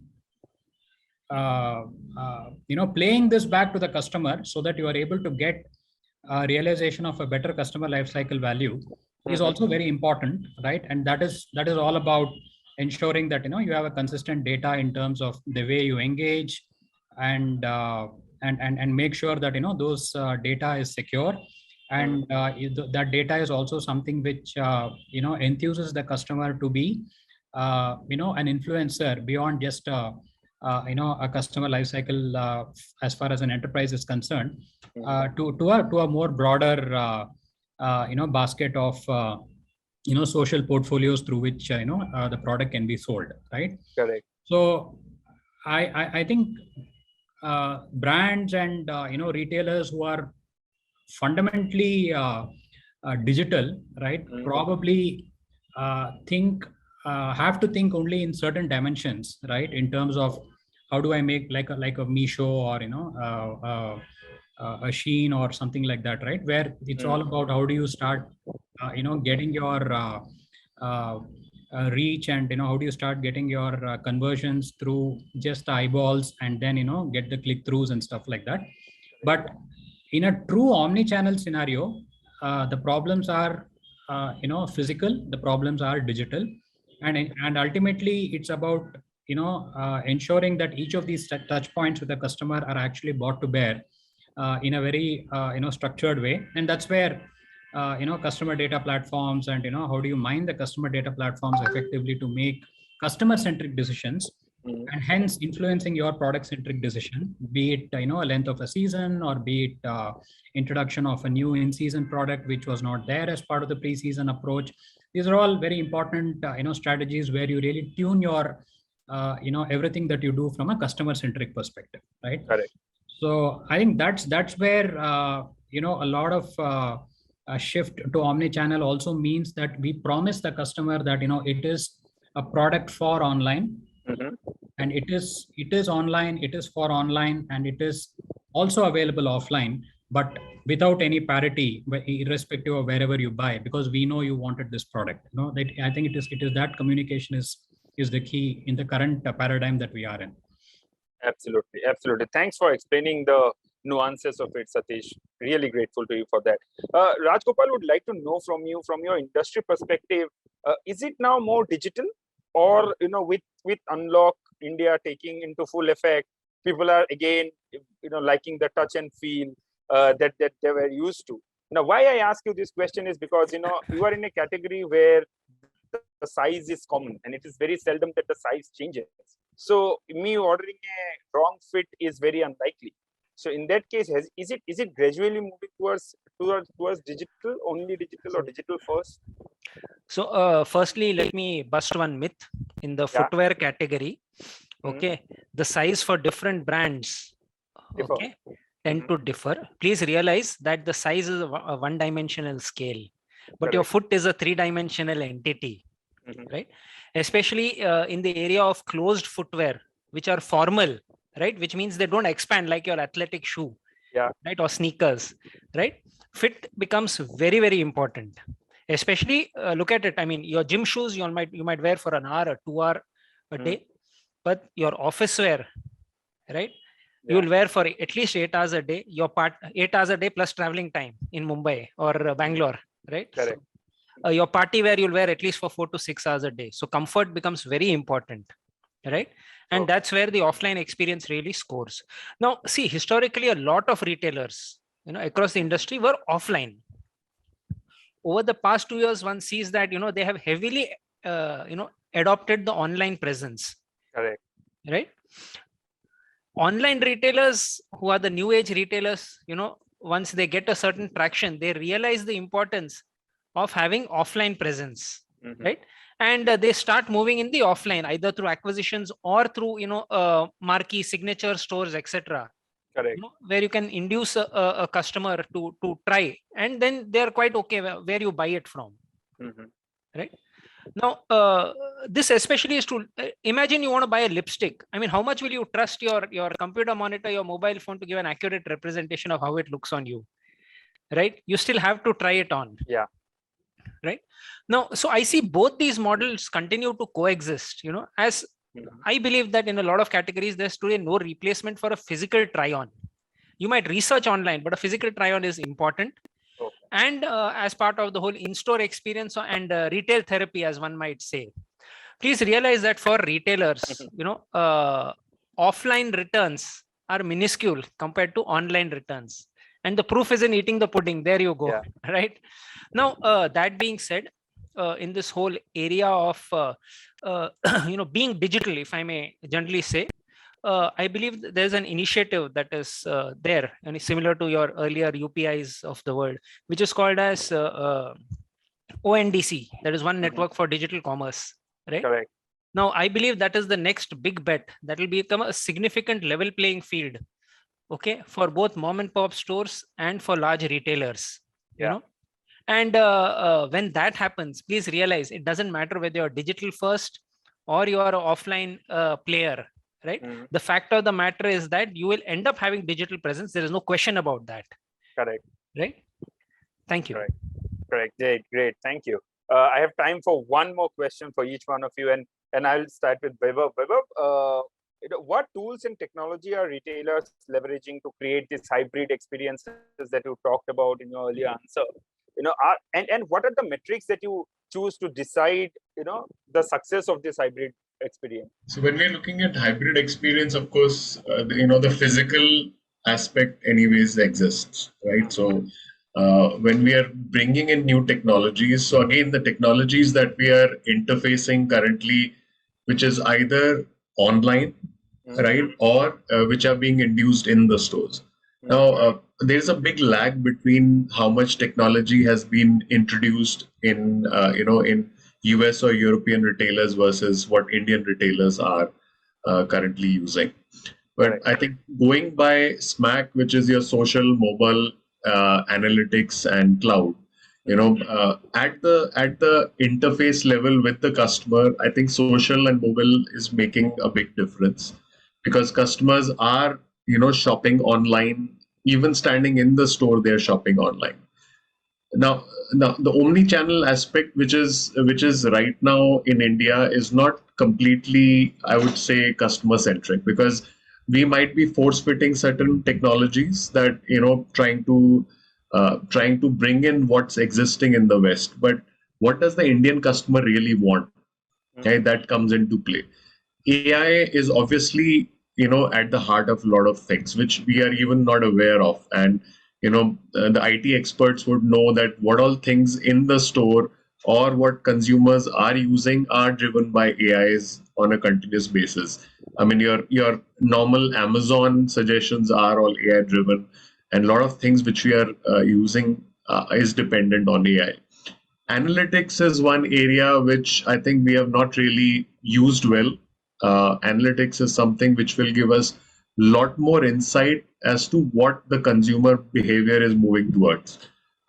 playing this back to the customer so that you are able to get a realization of a better customer life cycle value is also very important, right? And that is all about ensuring that you have a consistent data in terms of the way you engage, and make sure that those data is secure, and that data is also something which enthuses the customer to be an influencer beyond just a customer life cycle, as far as an enterprise is concerned, to a more broader basket of social portfolios through which the product can be sold, right? Correct. So I think brands and retailers who are fundamentally digital, right, probably have to think only in certain dimensions, right, in terms of how do I make like a Meesho or a Sheen or something like that, right, where it's all about how do you start getting your reach, and how do you start getting your conversions through just the eyeballs, and then get the click-throughs and stuff like that. But in a true omni-channel scenario, the problems are physical, the problems are digital, and ultimately it's about ensuring that each of these touch points with the customer are actually brought to bear in a very structured way. And that's where customer data platforms, and how do you mine the customer data platforms effectively to make customer centric decisions, and hence influencing your product centric decision, be it a length of a season, or be it introduction of a new in season product which was not there as part of the pre-season approach. These are all very important strategies where you really tune your everything that you do from a customer centric perspective, right? Correct. So I think that's where a lot of a shift to omni-channel also means that we promise the customer that it is a product for online, and it is online, it is for online, and it is also available offline, but without any parity, irrespective of wherever you buy, because we know you wanted this product. That I think it is that communication is the key in the current paradigm that we are in. Absolutely. Thanks for explaining the nuances of it, Satish. Really grateful to you for that. Rajgopal would like to know from you, from your industry perspective, is it now more digital, or with Unlock India taking into full effect, people are again liking the touch and feel that they were used to? Now, why I ask you this question is because you are in a category where the size is common, and it is very seldom that the size changes. So me ordering a wrong fit is very unlikely. So in that case, is it gradually moving towards digital, only digital, or digital first? So firstly, let me bust one myth in the footwear category. Okay, the size for different brands tend to differ. Please realize that the size is a one-dimensional scale, but your foot is a three-dimensional entity, right? Especially in the area of closed footwear, which are formal, right? Which means they don't expand like your athletic shoe, right? Or sneakers, right? Fit becomes very, very important. Especially look at it. I mean, your gym shoes you might wear for an hour or 2 hours a day, but your office wear, right? You will wear for at least 8 hours a day. 8 hours a day plus traveling time in Mumbai or Bangalore, right? Correct. So, your party wear you'll wear at least for 4 to 6 hours a day. So comfort becomes very important, right? And that's where the offline experience really scores. Now, see, historically, a lot of retailers, across the industry were offline. Over the past 2 years, one sees that they have heavily adopted the online presence. Correct. Right. Online retailers, who are the new age retailers, once they get a certain traction, they realize the importance of having offline presence. right? And they start moving in the offline, either through acquisitions or through, marquee signature stores, etc. Correct. Where you can induce a customer to try, and then they're quite okay where you buy it from, right? Now, this especially is to imagine you want to buy a lipstick. I mean, how much will you trust your computer monitor, your mobile phone to give an accurate representation of how it looks on you, right? You still have to try it on. Yeah. Right. Now, so I see both these models continue to coexist, as I believe that in a lot of categories, there's today no replacement for a physical try-on. You might research online, but a physical try-on is important. Okay. And as part of the whole in-store experience and retail therapy, as one might say, please realize that for retailers, offline returns are minuscule compared to online returns. And the proof is in eating the pudding. There you go. Yeah. Right. Now, that being said, in this whole area of being digital, if I may generally say, I believe there's an initiative that is there, and similar to your earlier UPIs of the world, which is called as ONDC. That is One Network for Digital Commerce. Right. Correct. Now, I believe that is the next big bet that will become a significant level playing field. Okay, for both mom and pop stores and for large retailers. Yeah. And when that happens, please realize it doesn't matter whether you're digital first or you're an offline player, right? The fact of the matter is that you will end up having digital presence. There is no question about that. Correct. Right. Thank you. Correct. Great. Thank you. I have time for one more question for each one of you, and I'll start with Vaibhav. Vaibhav, what tools and technology are retailers leveraging to create these hybrid experiences that you talked about in your earlier answer? And what are the metrics that you choose to decide, the success of this hybrid experience? So when we're looking at hybrid experience, of course, the physical aspect anyways exists, right? So when we are bringing in new technologies, so again, the technologies that we are interfacing currently, which is either online, right, or which are being induced in the stores. Now, there's a big lag between how much technology has been introduced in US or European retailers versus what Indian retailers are currently using. But I think going by SMAC, which is your social, mobile, analytics, and cloud, at the interface level with the customer, I think social and mobile is making a big difference, because customers are shopping online. Even standing in the store, they're shopping online. Now the omni-channel aspect, which is right now in India, is not completely, I would say, customer centric, because we might be force fitting certain technologies that trying to bring in what's existing in the West. But what does the Indian customer really want? Okay, that comes into play. AI is obviously at the heart of a lot of things which we are even not aware of, and the IT experts would know that what all things in the store or what consumers are using are driven by AIs on a continuous basis. I mean, your normal Amazon suggestions are all AI driven, and a lot of things which we are using is dependent on AI. Analytics is one area which I think we have not really used well. Analytics is something which will give us a lot more insight as to what the consumer behavior is moving towards,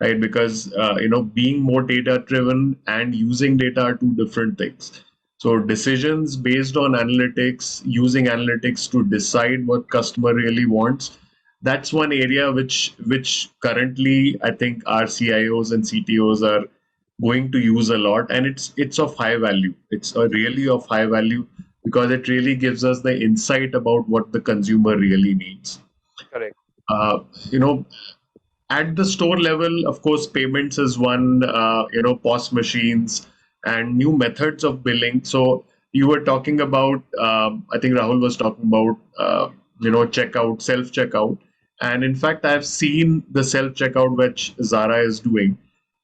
right? Because being more data driven and using data are two different things. So decisions based on analytics, using analytics to decide what customer really wants, that's one area which currently I think our CIOs and CTOs are going to use a lot, and it's of high value. It's really of high value, because it really gives us the insight about what the consumer really needs. Correct. At the store level, of course, payments is one, POS machines and new methods of billing. So you were talking about, I think Rahul was talking about, checkout, self-checkout. And in fact, I've seen the self-checkout which Zara is doing.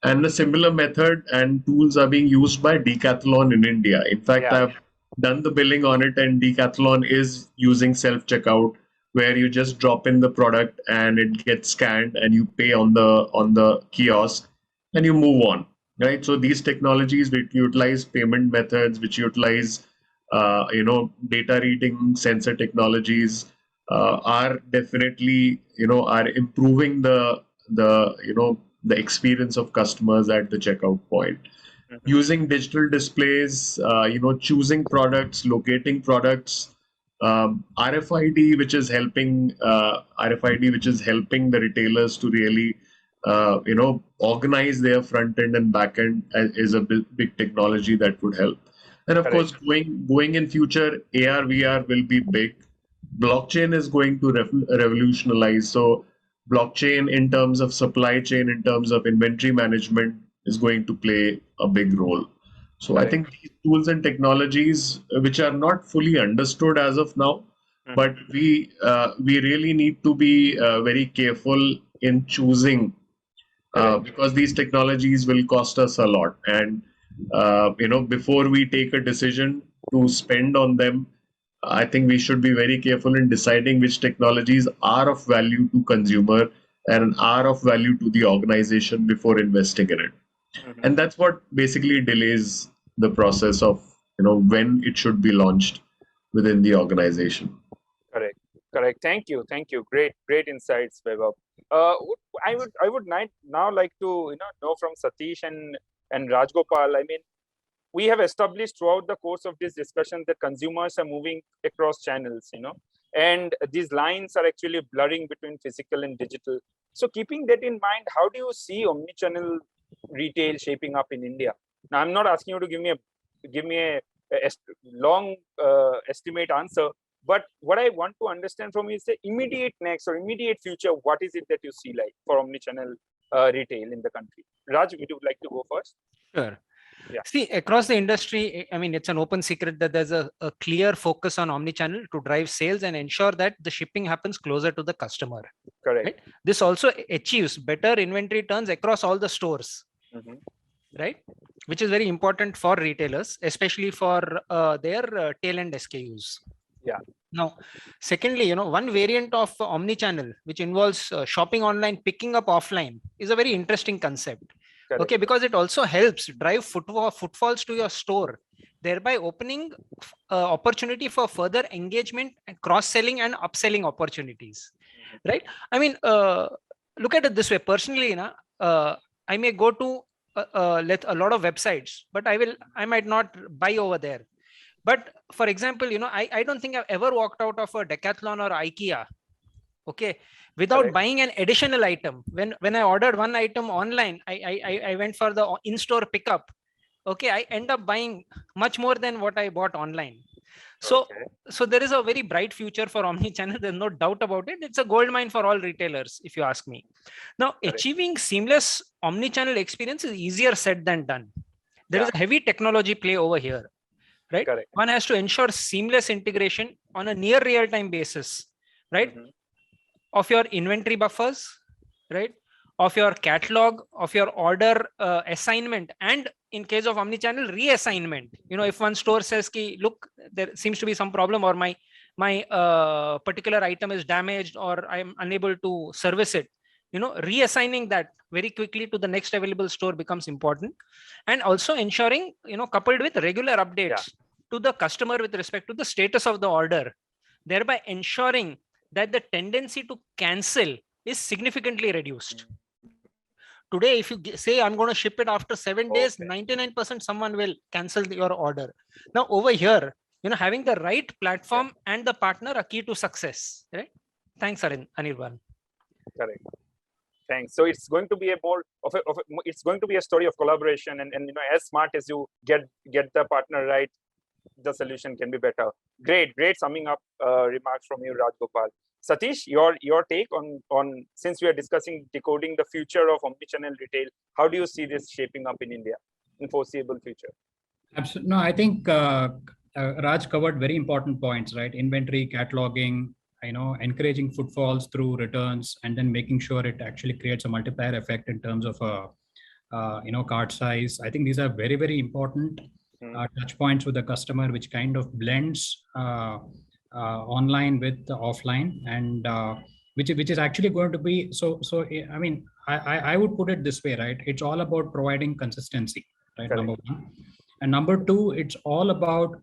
And a similar method and tools are being used by Decathlon in India. In fact, I've done the billing on it, and Decathlon is using self-checkout, where you just drop in the product and it gets scanned and you pay on the kiosk and you move on. right? So these technologies which utilize payment methods, which utilize data reading sensor technologies, are definitely are improving the experience of customers at the checkout point. Using digital displays, choosing products, locating products, RFID, which is helping the retailers to really organize their front end and back end, is a big technology that would help. And of course, going in future, AR VR will be big. Blockchain is going to revolutionize. So blockchain in terms of supply chain, in terms of inventory management, is going to play a big role. So I think these tools and technologies, which are not fully understood as of now, but we really need to be very careful in choosing, because these technologies will cost us a lot. And before we take a decision to spend on them, I think we should be very careful in deciding which technologies are of value to consumer and are of value to the organization before investing in it. And that's what basically delays the process of when it should be launched within the organization. Correct. Thank you. Great insights, Vaibhav. I would now like to know from Satish and Rajgopal. I mean, we have established throughout the course of this discussion that consumers are moving across channels, and these lines are actually blurring between physical and digital. So keeping that in mind, how do you see omnichannel retail shaping up in India? Now, I'm not asking you to give me a long estimate answer, but what I want to understand from you is the immediate next or immediate future. What is it that you see like for omnichannel retail in the country? Raj, would you like to go first? Sure. Yeah. See, across the industry, I mean, it's an open secret that there's a clear focus on omnichannel to drive sales and ensure that the shipping happens closer to the customer. Correct. Right? This also achieves better inventory turns across all the stores, right? Which is very important for retailers, especially for their tail end SKUs. Yeah. Now, secondly, one variant of omnichannel, which involves shopping online, picking up offline, is a very interesting concept. Correct. Okay, because it also helps drive footfalls to your store, thereby opening opportunity for further engagement and cross-selling and upselling opportunities, right? I mean, look at it this way. Personally, I may go to a lot of websites, but I might not buy over there. But for example, I don't think I've ever walked out of a Decathlon or IKEA, okay, without buying an additional item. When I ordered one item online, I went for the in-store pickup. Okay, I end up buying much more than what I bought online. So there is a very bright future for omnichannel. There's no doubt about it. It's a gold mine for all retailers, if you ask me. Now, achieving seamless omnichannel experience is easier said than done. There is a heavy technology play over here, right? One has to ensure seamless integration on a near real-time basis, right? Of your inventory buffers, right? Of your catalog, of your order assignment, and in case of omnichannel, reassignment. If one store says, look, there seems to be some problem, or my particular item is damaged, or I'm unable to service it, reassigning that very quickly to the next available store becomes important. And also ensuring, coupled with regular updates to the customer with respect to the status of the order, thereby ensuring that the tendency to cancel is significantly reduced. Today, if you say I'm going to ship it after 7 days, 99% someone will cancel your order. Now over here, having the right platform and the partner are key to success, right? Thanks, Anirban. Correct. Thanks. So it's going to be it's going to be a story of collaboration, and as smart as you get the partner right, the solution can be better. Great summing up remarks from you, Rajgopal. Satish, your take on since we are discussing decoding the future of omnichannel retail, how do you see this shaping up in India in foreseeable future? Absolutely. No, I think Raj covered very important points, right? Inventory, cataloging, encouraging footfalls through returns, and then making sure it actually creates a multiplier effect in terms of cart size. I think these are very, very important touch points with the customer, which kind of blends online with the offline. And which is actually going to be so. I mean, I would put it this way, right? It's all about providing consistency, right? Correct. Number one, and number two, it's all about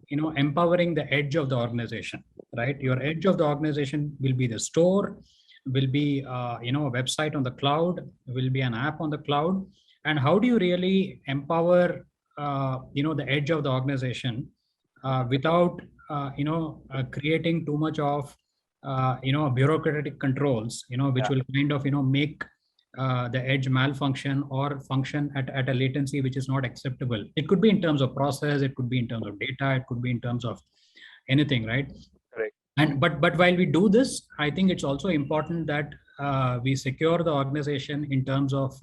empowering the edge of the organization, right? Your edge of the organization will be the store, will be a website on the cloud, will be an app on the cloud. And how do you really empower the edge of the organization without creating too much of bureaucratic controls, which will kind of make the edge malfunction or function at a latency which is not acceptable. It could be in terms of process, it could be in terms of data, it could be in terms of anything, right? Correct. And but while we do this, I think it's also important that we secure the organization in terms of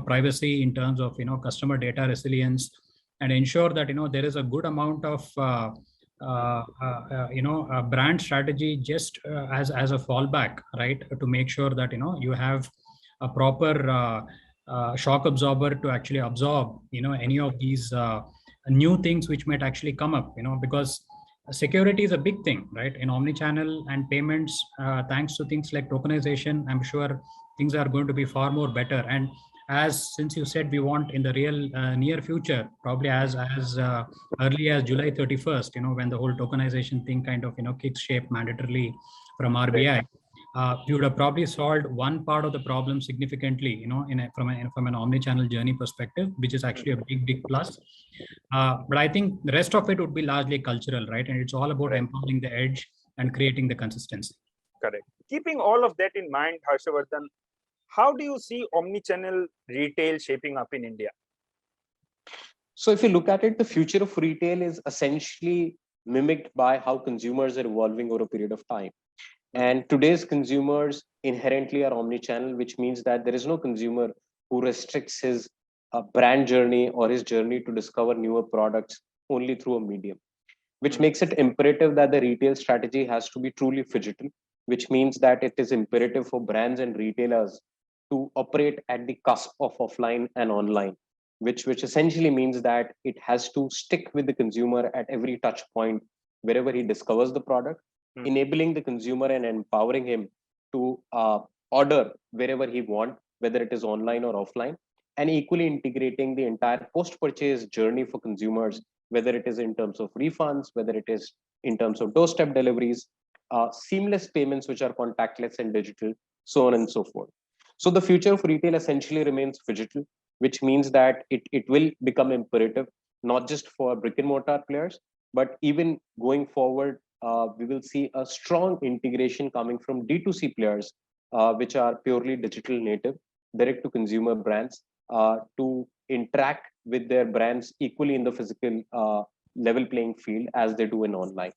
privacy, in terms of customer data resilience, and ensure that there is a good amount of a brand strategy just as a fallback, right? To make sure that you have a proper shock absorber to actually absorb any of these new things which might actually come up, because security is a big thing, right? In omnichannel and payments, thanks to things like tokenization, I'm sure things are going to be far more better. And since you said we want in the real near future, probably as early as July 31st, when the whole tokenization thing kind of kicks shape mandatorily from RBI, we would have probably solved one part of the problem significantly, from an omni-channel journey perspective, which is actually a big plus. But I think the rest of it would be largely cultural, right? And it's all about empowering the edge and creating the consistency. Correct. Keeping all of that in mind, Harshavardhan, how do you see omnichannel retail shaping up in India? So if you look at it, the future of retail is essentially mimicked by how consumers are evolving over a period of time. And today's consumers inherently are omnichannel, which means that there is no consumer who restricts his brand journey or his journey to discover newer products only through a medium, which makes it imperative that the retail strategy has to be truly phygital, which means that it is imperative for brands and retailers to operate at the cusp of offline and online, which essentially means that it has to stick with the consumer at every touch point wherever he discovers the product, enabling the consumer and empowering him to order wherever he wants, whether it is online or offline, and equally integrating the entire post-purchase journey for consumers, whether it is in terms of refunds, whether it is in terms of doorstep deliveries, seamless payments which are contactless and digital, so on and so forth. So the future of retail essentially remains phygital, which means that it will become imperative, not just for brick and mortar players, but even going forward, we will see a strong integration coming from D2C players, which are purely digital native, direct to consumer brands, to interact with their brands equally in the physical level playing field as they do in online.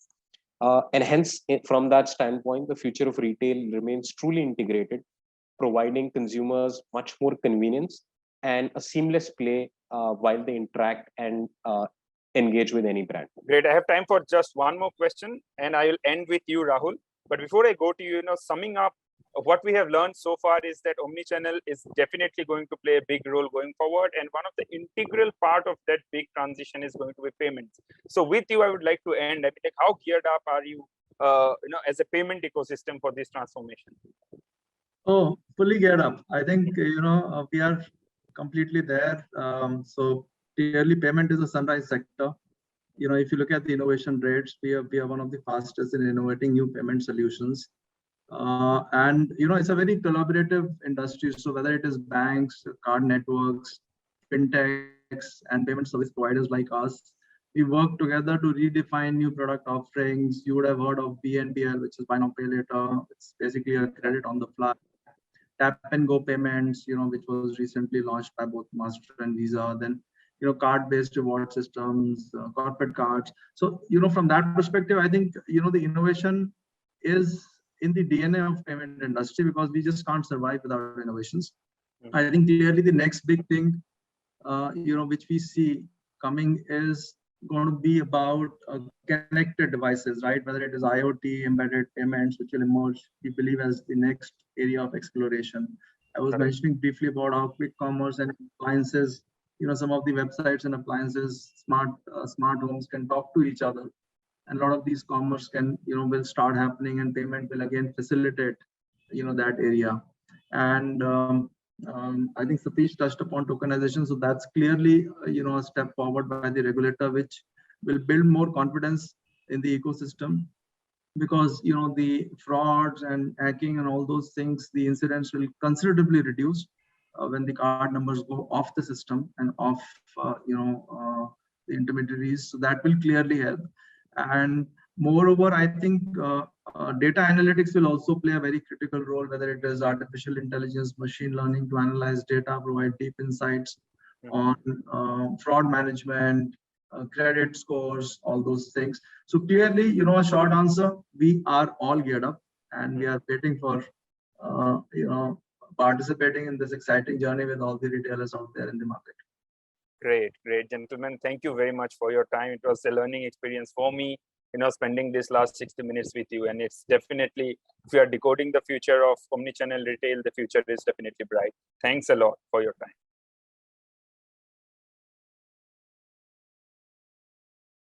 And hence, from that standpoint, the future of retail remains truly integrated, providing consumers much more convenience and a seamless play while they interact and engage with any brand. Great. I have time for just one more question, and I will end with you, Rahul. But before I go to you, summing up, what we have learned so far is that omnichannel is definitely going to play a big role going forward, and one of the integral part of that big transition is going to be payments. So with you, I would like to end. I mean, like, how geared up are you, as a payment ecosystem for this transformation? Oh, fully geared up. I think we are completely there. So clearly, payment is a sunrise sector. If you look at the innovation rates, we are one of the fastest in innovating new payment solutions. And it's a very collaborative industry. So whether it is banks, card networks, fintechs, and payment service providers like us, we work together to redefine new product offerings. You would have heard of BNPL, which is buy now pay later. It's basically a credit on the fly. Tap and go payments, which was recently launched by both Master and Visa. Then card-based reward systems, corporate cards. So from that perspective, I think the innovation is in the DNA of payment industry, because we just can't survive without innovations. I think clearly the next big thing which we see coming is going to be about connected devices, right? Whether it is IoT, embedded payments, which will emerge, we believe, as the next area of exploration. I was mentioning briefly about how quick commerce and appliances, some of the websites and appliances, smart homes can talk to each other. and a lot of these commerce can, will start happening, and payment will again facilitate, that area. And I think Satish touched upon tokenization. So that's clearly, a step forward by the regulator, which will build more confidence in the ecosystem, because, the frauds and hacking and all those things, the incidents will considerably reduce when the card numbers go off the system and off, the intermediaries. So that will clearly help. And moreover, I think data analytics will also play a very critical role, whether it is artificial intelligence, machine learning to analyze data, provide deep insights on fraud management, credit scores, all those things. So clearly, a short answer, we are all geared up, and we are waiting for, participating in this exciting journey with all the retailers out there in the market. Great, gentlemen. Thank you very much for your time. It was a learning experience for me, spending this last 60 minutes with you. And it's definitely, if we are decoding the future of omnichannel retail, the future is definitely bright. Thanks a lot for your time.